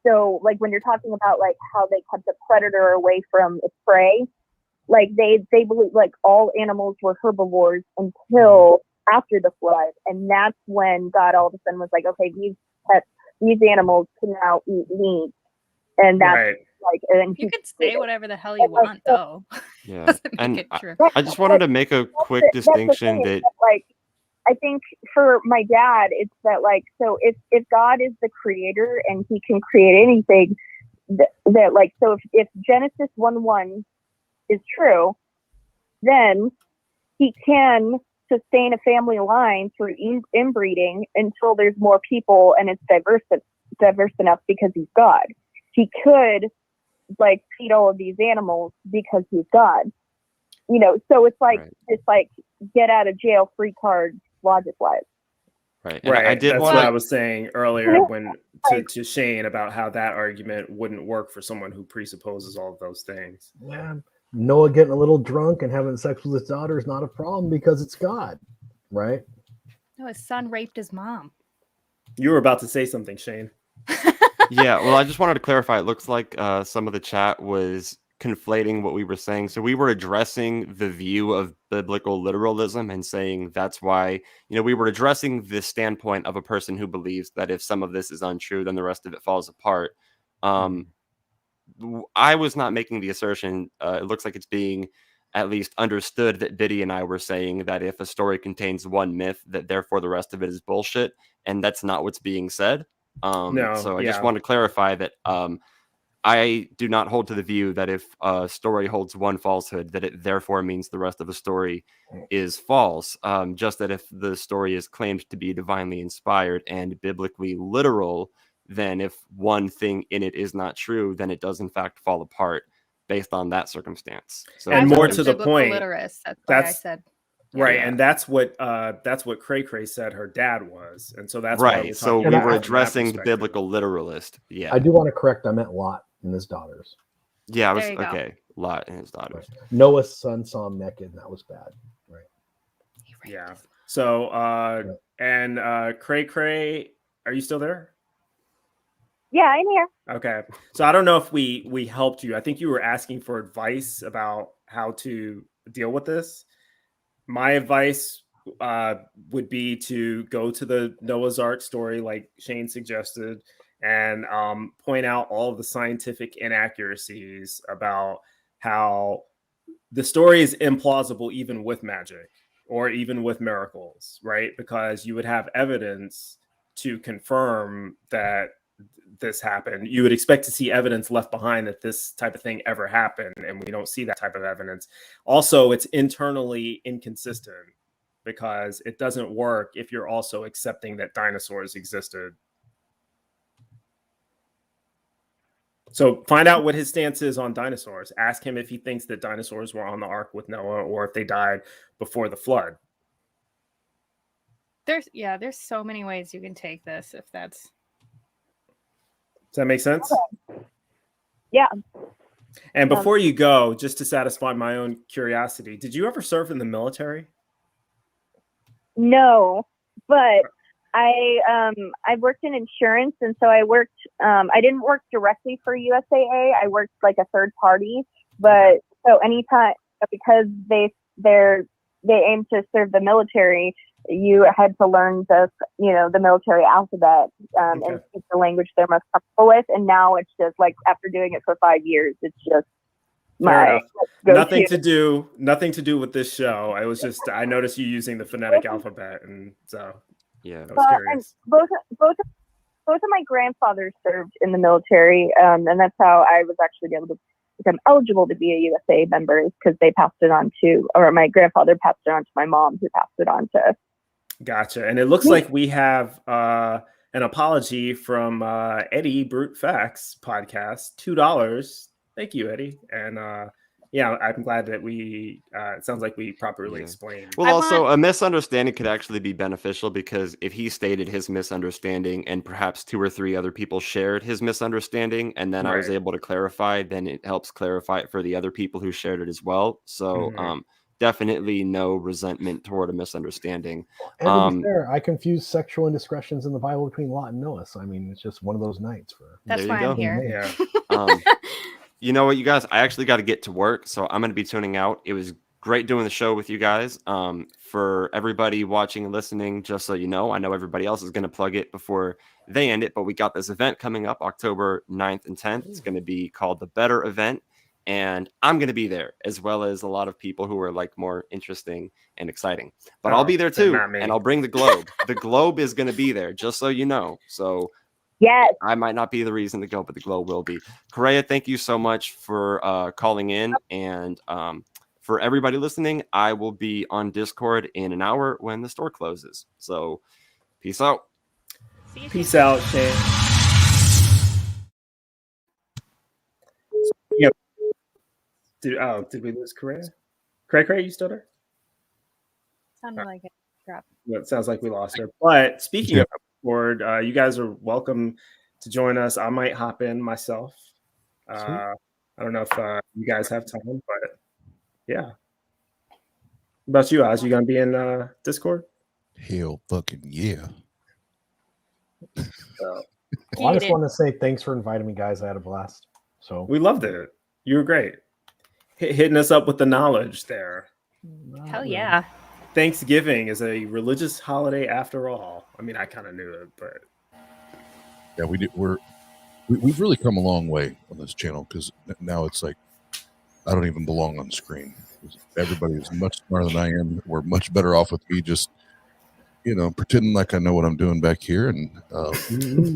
So like when you're talking about like how they kept the predator away from its prey, like they believe like all animals were herbivores until after the flood. And that's when God all of a sudden was like, okay, these animals can now eat meat. And that's Right. like, and You could say whatever the hell you want, though. Yeah. Doesn't make And it true. I just wanted to make a quick That's the distinction thing, that like, I think for my dad, it's that like, so if God is the creator and he can create anything, that like, so if Genesis 1:1 is true, then he can sustain a family line through inbreeding until there's more people and it's diverse enough because he's God. He could like feed all of these animals because he's God. So it's like Right. it's like get out of jail free card logic wise. right. And Right. I did That's want what I to was saying earlier when to Shane about how that argument wouldn't work for someone who presupposes all of those things. Yeah. Noah getting a little drunk and having sex with his daughter is not a problem because it's God, right? No, his son raped his mom. You were about to say something, Shane. Yeah, well, I just wanted to clarify. It looks like some of the chat was conflating what we were saying. So we were addressing the view of biblical literalism and saying that's why, we were addressing the standpoint of a person who believes that if some of this is untrue, then the rest of it falls apart. I was not making the assertion. It looks like it's being at least understood that Biddy and I were saying that if a story contains one myth, that therefore the rest of it is bullshit. And that's not what's being said. So I just want to clarify that I do not hold to the view that if a story holds one falsehood, that it therefore means the rest of the story is false. Just that if the story is claimed to be divinely inspired and biblically literal, then if one thing in it is not true, then it does in fact fall apart based on that circumstance. So And more to the biblical point, literist. That's why I said. Right, Yeah. and that's what Cray Cray said her dad was, and so that's why we're right. So talking we about were it from that addressing the perspective. biblical literalist. Yeah. I do want to correct. I meant Lot and his daughters. Yeah, I was There you go. okay. Lot and his daughters. Noah's son saw him naked, and that was bad. Right. Yeah. So and Cray Cray, are you still there? Yeah, I'm here. Okay. So I don't know if we helped you. I think you were asking for advice about how to deal with this. My advice would be to go to the Noah's Ark story, like Shane suggested, and point out all of the scientific inaccuracies about how the story is implausible even with magic or even with miracles, right? Because you would have evidence to confirm that this happened. You would expect to see evidence left behind that this type of thing ever happened, and we don't see that type of evidence. Also, it's internally inconsistent because it doesn't work if you're also accepting that dinosaurs existed. So find out what his stance is on dinosaurs. Ask him if he thinks that dinosaurs were on the ark with Noah or if they died before the flood. There's so many ways you can take this if that's. Does that make sense? Yeah. And before you go, just to satisfy my own curiosity, did you ever serve in the military? No, but I worked in insurance, and so I worked. I didn't work directly for USAA. I worked like a third party. But so anytime, because they aim to serve the military, you had to learn the military alphabet and speak the language they're most comfortable with. And now it's just like after doing it for 5 years, it's just my nothing to do with this show. I noticed you using the phonetic alphabet, and so yeah, I was curious. Both of my grandfathers served in the military, and that's how I was actually able to become eligible to be a USA member, because they passed it on to, or my grandfather passed it on to my mom, who passed it on to. Gotcha. And it looks like we have an apology from Eddie Brute Facts podcast, $2. Thank you, Eddie. And yeah, I'm glad that we it sounds like we properly explained. Well, also a misunderstanding could actually be beneficial, because if he stated his misunderstanding and perhaps 2 or 3 other people shared his misunderstanding, and then I was able to clarify, then it helps clarify it for the other people who shared it as well. So definitely no resentment toward a misunderstanding. And to be fair, I confused sexual indiscretions in the Bible between Lot and Noah. So I mean, it's just one of those nights. That's why I'm here. Yeah. You know what, you guys? I actually got to get to work, so I'm going to be tuning out. It was great doing the show with you guys. For everybody watching and listening, just so you know, I know everybody else is going to plug it before they end it, but we got this event coming up October 9th and 10th. It's going to be called the Better Event, and I'm going to be there, as well as a lot of people who are like more interesting and exciting. But I'll be there too, and I'll bring the globe. The globe is going to be there, just so you know. So yes, I might not be the reason to go, but the globe will be. Correa, thank you so much for calling in. And for everybody listening, I will be on Discord in an hour when the store closes. So peace out. Peace out, Shane. Yep. Did we lose Correa? Cray, you still there? Sounded like it dropped. Yeah, it sounds like we lost her. But speaking of Discord, you guys are welcome to join us. I might hop in myself. I don't know if you guys have time, but yeah. What about you, Oz? You gonna be in Discord? Hell fucking yeah. Well, I just want to say thanks for inviting me, guys. I had a blast. So we loved it. You were great. Hitting us up with the knowledge there. Hell yeah. Thanksgiving is a religious holiday after all. I mean, I kind of knew it, but yeah, we've really come a long way on this channel, because now it's like I don't even belong on screen. Everybody is much smarter than I am. We're much better off with me just, pretending like I know what I'm doing back here. And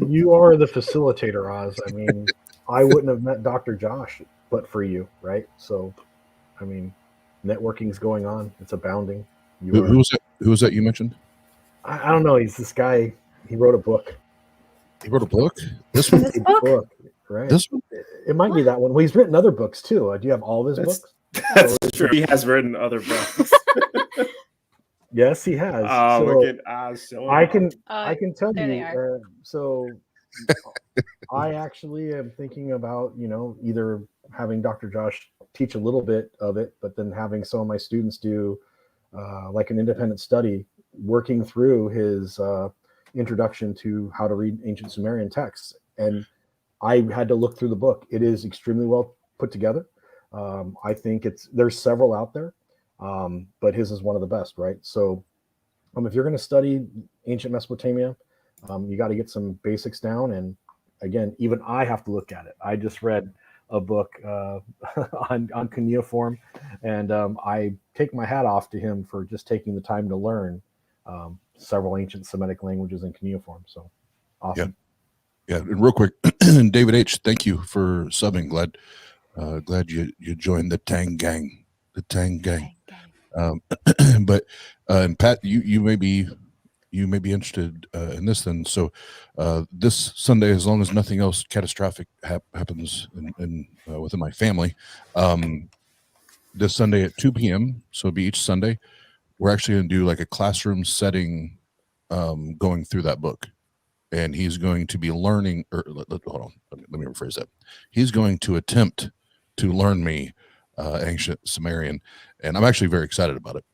you are the facilitator, Oz. I mean, I wouldn't have met Dr. Josh but for you, right? So, I mean, networking's going on. It's abounding. Who was that you mentioned? I don't know. He's this guy. He wrote a book. He wrote a book. This one. This book? Right. This one. It might be that one. Well, he's written other books too. Do you have all of his books? That's true. He has written other books. Yes, he has. Oh, So look at Oz showing I off. can tell there they you. So I actually am thinking about, either having Dr. Josh teach a little bit of it, but then having some of my students do like an independent study working through his introduction to how to read ancient Sumerian texts. And I had to look through the book. It is extremely well put together. I think there's several out there, but his is one of the best, right? So if you're going to study ancient Mesopotamia, you got to get some basics down. And again, even I have to look at it. I just read a book on cuneiform, and I take my hat off to him for just taking the time to learn several ancient Semitic languages in cuneiform. So awesome. Yeah. And real quick, David H., thank you for subbing. Glad you joined the Tang gang. The Tang gang. But and Pat, you may be interested in this then. So this Sunday, as long as nothing else catastrophic happens in within my family, this Sunday at 2 p.m. So it'll be each Sunday. We're actually going to do like a classroom setting, going through that book, and he's going to be learning. Hold on, let me rephrase that. He's going to attempt to learn me ancient Sumerian, and I'm actually very excited about it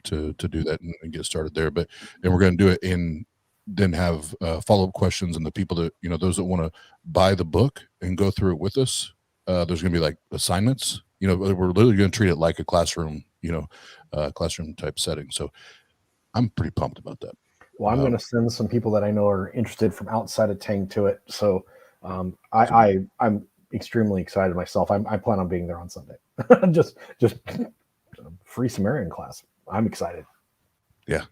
to do that and get started there. And we're going to do it and then have follow-up questions, and the people that those that want to buy the book and go through it with us, there's going to be like assignments. We're literally going to treat it like a classroom, classroom type setting. So I'm pretty pumped about that. Well, I'm going to send some people that I know are interested from outside of Tang to it. So I'm extremely excited myself. I plan on being there on Sunday. just free Sumerian class. I'm excited. Yeah,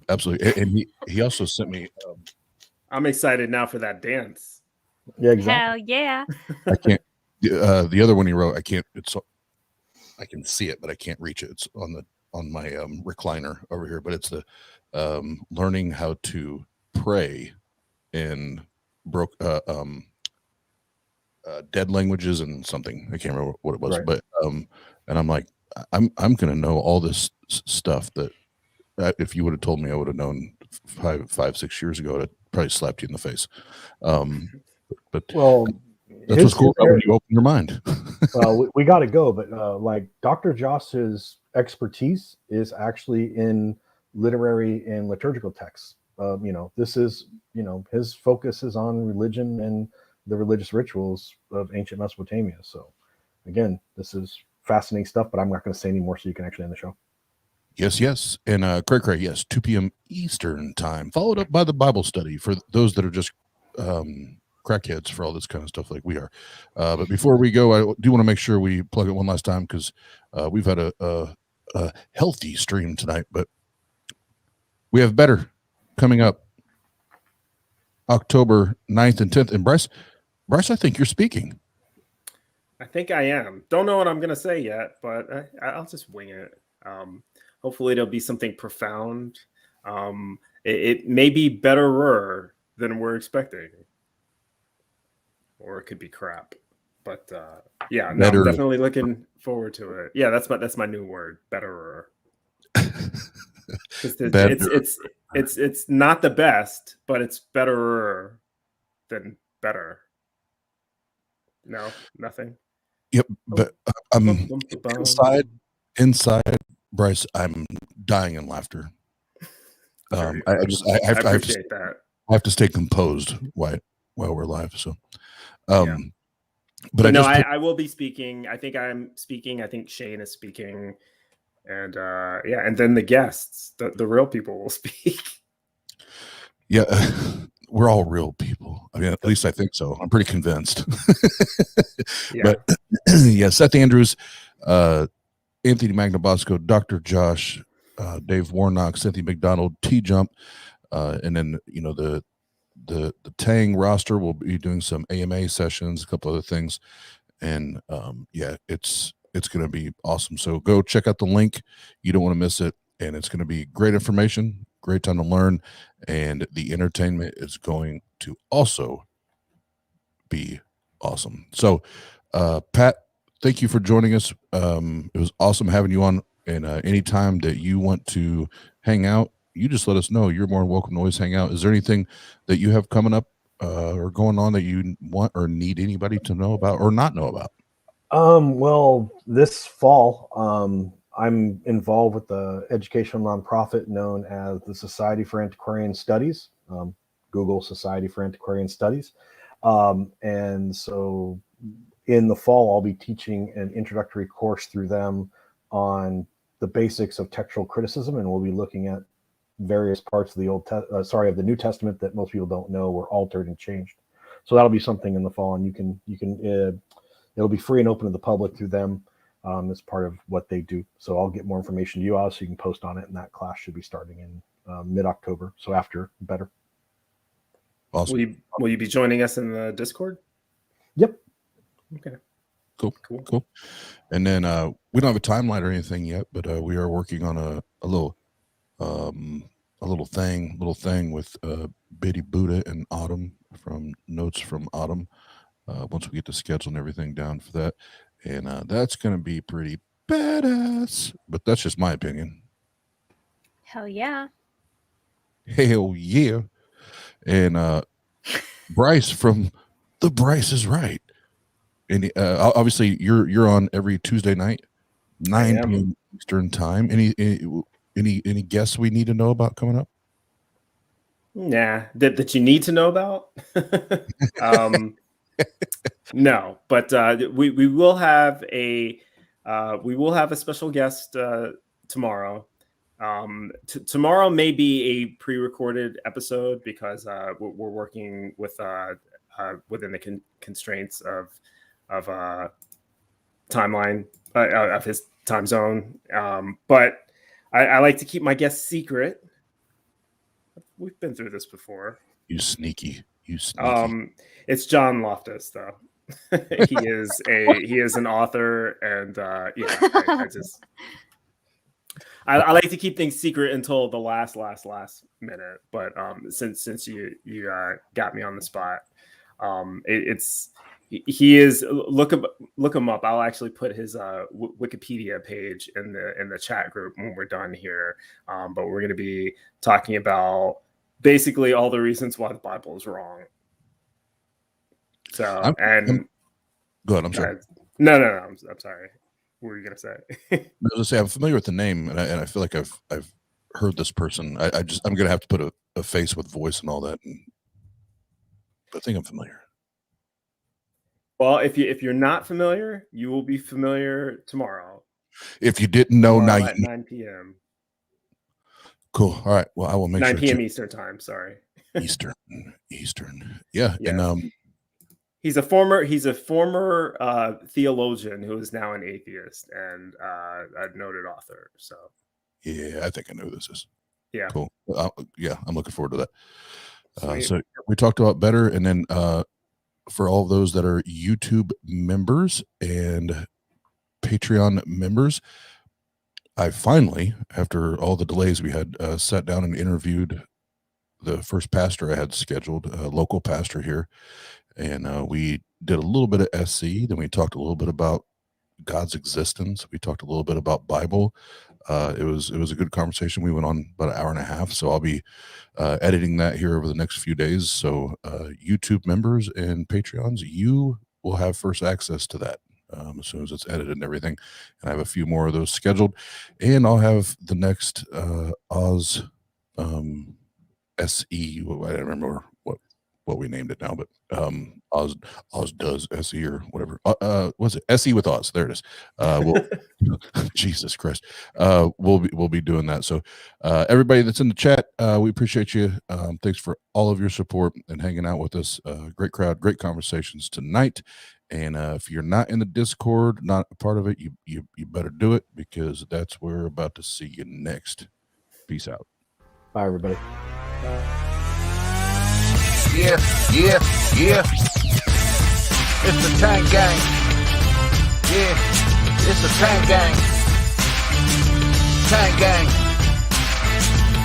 absolutely. And he also sent me. I'm excited now for that dance. Yeah, exactly. Hell yeah. I can't. The other one he wrote, I can't. I can see it, but I can't reach it. It's on my recliner over here. But it's the learning how to pray in dead languages and something. I can't remember what it was, right. But and I'm like, I'm gonna know all this stuff that if you would have told me, I would have known 5-6 years ago. I'd probably slapped you in the face. But well, that's what's cool when you open your mind. we got to go, but like Dr. Joss's expertise is actually in literary and liturgical texts. This is his focus is on religion and the religious rituals of ancient Mesopotamia. So again, this is fascinating stuff, but I'm not going to say any more so you can actually end the show. Yes. And Cray, yes, 2 p.m. Eastern time, followed up by the Bible study for those that are just crackheads for all this kind of stuff like we are. But before we go, I do want to make sure we plug it one last time because we've had a healthy stream tonight, but we have better coming up October 9th and 10th. And Bryce, I think you're speaking. I think I am. Don't know what I'm going to say yet, but I'll just wing it. Hopefully it'll be something profound. It may be betterer than we're expecting. Or it could be crap. But I'm definitely looking forward to it. Yeah, that's my new word, betterer. It's not the best, but it's betterer than better. No, nothing. Yep, but inside, Bryce, I'm dying in laughter. I appreciate that. I have to stay composed while we're live. So, but I will be speaking. I think I'm speaking. I think Shane is speaking, and and then the guests, the real people will speak. Yeah, we're all real people. I mean, at least I think so. I'm pretty convinced. But yeah, Seth Andrews, Anthony Magnabosco, Dr. Josh, Dave Warnock, Cynthia McDonald, T-Jump, and then the Tang roster will be doing some AMA sessions, a couple other things, and it's going to be awesome. So go check out the link. You don't want to miss it, and it's going to be great information. great time to learn, and the entertainment is going to also be awesome. So, Pat, thank you for joining us. It was awesome having you on, and anytime that you want to hang out, you just let us know. You're more than welcome to always hang out. Is there anything that you have coming up or going on that you want or need anybody to know about or not know about? Well, this fall, I'm involved with the educational nonprofit known as the Society for Antiquarian Studies. Google Society for Antiquarian Studies. And so in the fall, I'll be teaching an introductory course through them on the basics of textual criticism, and we'll be looking at various parts of the of the New Testament that most people don't know were altered and changed. So that'll be something in the fall, and you can it'll be free and open to the public through them as part of what they do. So I'll get more information to you so you can post on it, and that class should be starting in mid-October. So after, better. Awesome. Will you be joining us in the Discord? Yep. Okay. Cool. And then we don't have a timeline or anything yet, but we are working on a little thing with Biddy Buddha and Autumn from Notes from Autumn. Once we get the schedule and everything down for that, and that's going to be pretty badass. But that's just my opinion. Hell yeah. Hell yeah. And Bryce from The Bryce is Right. And obviously you're on every Tuesday night, 9 p.m. Eastern time. Any guests we need to know about coming up? Nah, that you need to know about. No, but we will have a special guest tomorrow. Tomorrow may be a pre-recorded episode because we're working with within the constraints of timeline of his time zone. But I like to keep my guests secret. We've been through this before. You sneaky. It's John Loftus, though. he is an author, and I like to keep things secret until the last minute. But since you got me on the spot, he is look him up. I'll actually put his Wikipedia page in the chat group when we're done here. But we're going to be talking about basically all the reasons why the Bible is wrong. So go ahead. I'm sorry. No. I'm sorry. What were you gonna say? I was gonna say I'm familiar with the name, and I feel like I've heard this person. I'm gonna have to put a face with voice and all that. But I think I'm familiar. Well, if you're not familiar, you will be familiar tomorrow. If you didn't know, now at 9 p.m. Cool. All right. Well, I will make 9 sure. 9 p.m. Eastern time. Sorry. Eastern. Yeah. And he's a former theologian who is now an atheist and a noted author. So. Yeah, I think I know who this is. Yeah. Cool. I'm looking forward to that. So we talked about better, and then for all of those that are YouTube members and Patreon members, I finally, after all the delays we had, sat down and interviewed the first pastor I had scheduled, a local pastor here, and we did a little bit of SC. Then we talked a little bit about God's existence. We talked a little bit about Bible. It was a good conversation. We went on about an hour and a half, so I'll be editing that here over the next few days. So YouTube members and Patreons, you will have first access to that as soon as it's edited and everything. And I have a few more of those scheduled, and I'll have the next Oz SE. I don't remember what we named it now, but Oz does SE or whatever. Was it SE with Oz? There it is. Jesus Christ. We'll be doing that. So everybody that's in the chat, we appreciate you. Thanks for all of your support and hanging out with us. Great crowd, great conversations tonight. And if you're not in the Discord, not a part of it, you better do it, because that's where we're about to see you next. Peace out. Bye, everybody. Yeah. It's the Tang Gang. Yeah, it's the Tang Gang. Tang Gang.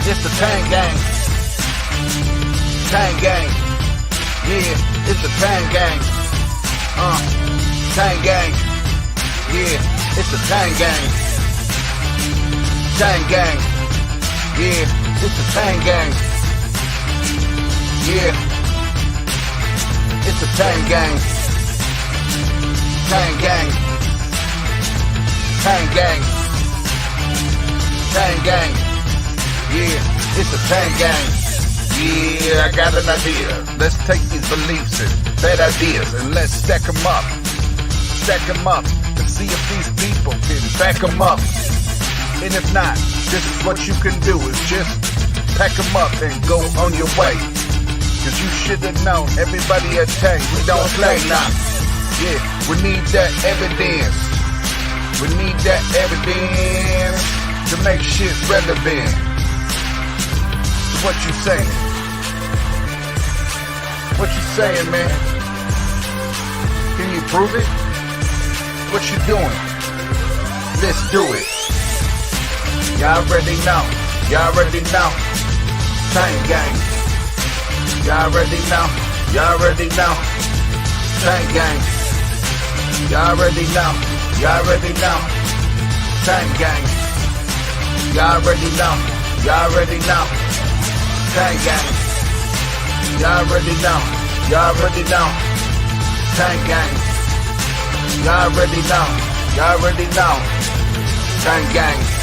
It's the Tang Gang. Tang Gang. Yeah, it's the Tang Gang. Tang Gang. Yeah, it's the Tang Gang. Tang Gang. Yeah, it's the Tang Gang. Yeah, it's the Tang Gang. Tang Gang. Tang Gang. Tang Gang. Yeah, it's the Tang Gang. Yeah, I got an idea. Let's take these beliefs and bad ideas and let's stack them up. Stack them up and see if these people can back them up. And if not, this is what you can do is just pack them up and go on your way. Cause you should have known everybody at Tang, we don't play now. Yeah, we need that evidence. We need that evidence to make shit relevant. So what you saying? What you saying, man? Can you prove it? What you doing? Let's do it. Y'all already know. Y'all already know. Tang Gang. Y'all already know. Y'all already know. Tang Gang. Y'all already know. Y'all already know. Tang Gang. Y'all already know. Y'all already know. Tang Gang. Y'all already know. Y'all already know. Tang Gang. Y'all already know. Y'all already know. Tang Gang.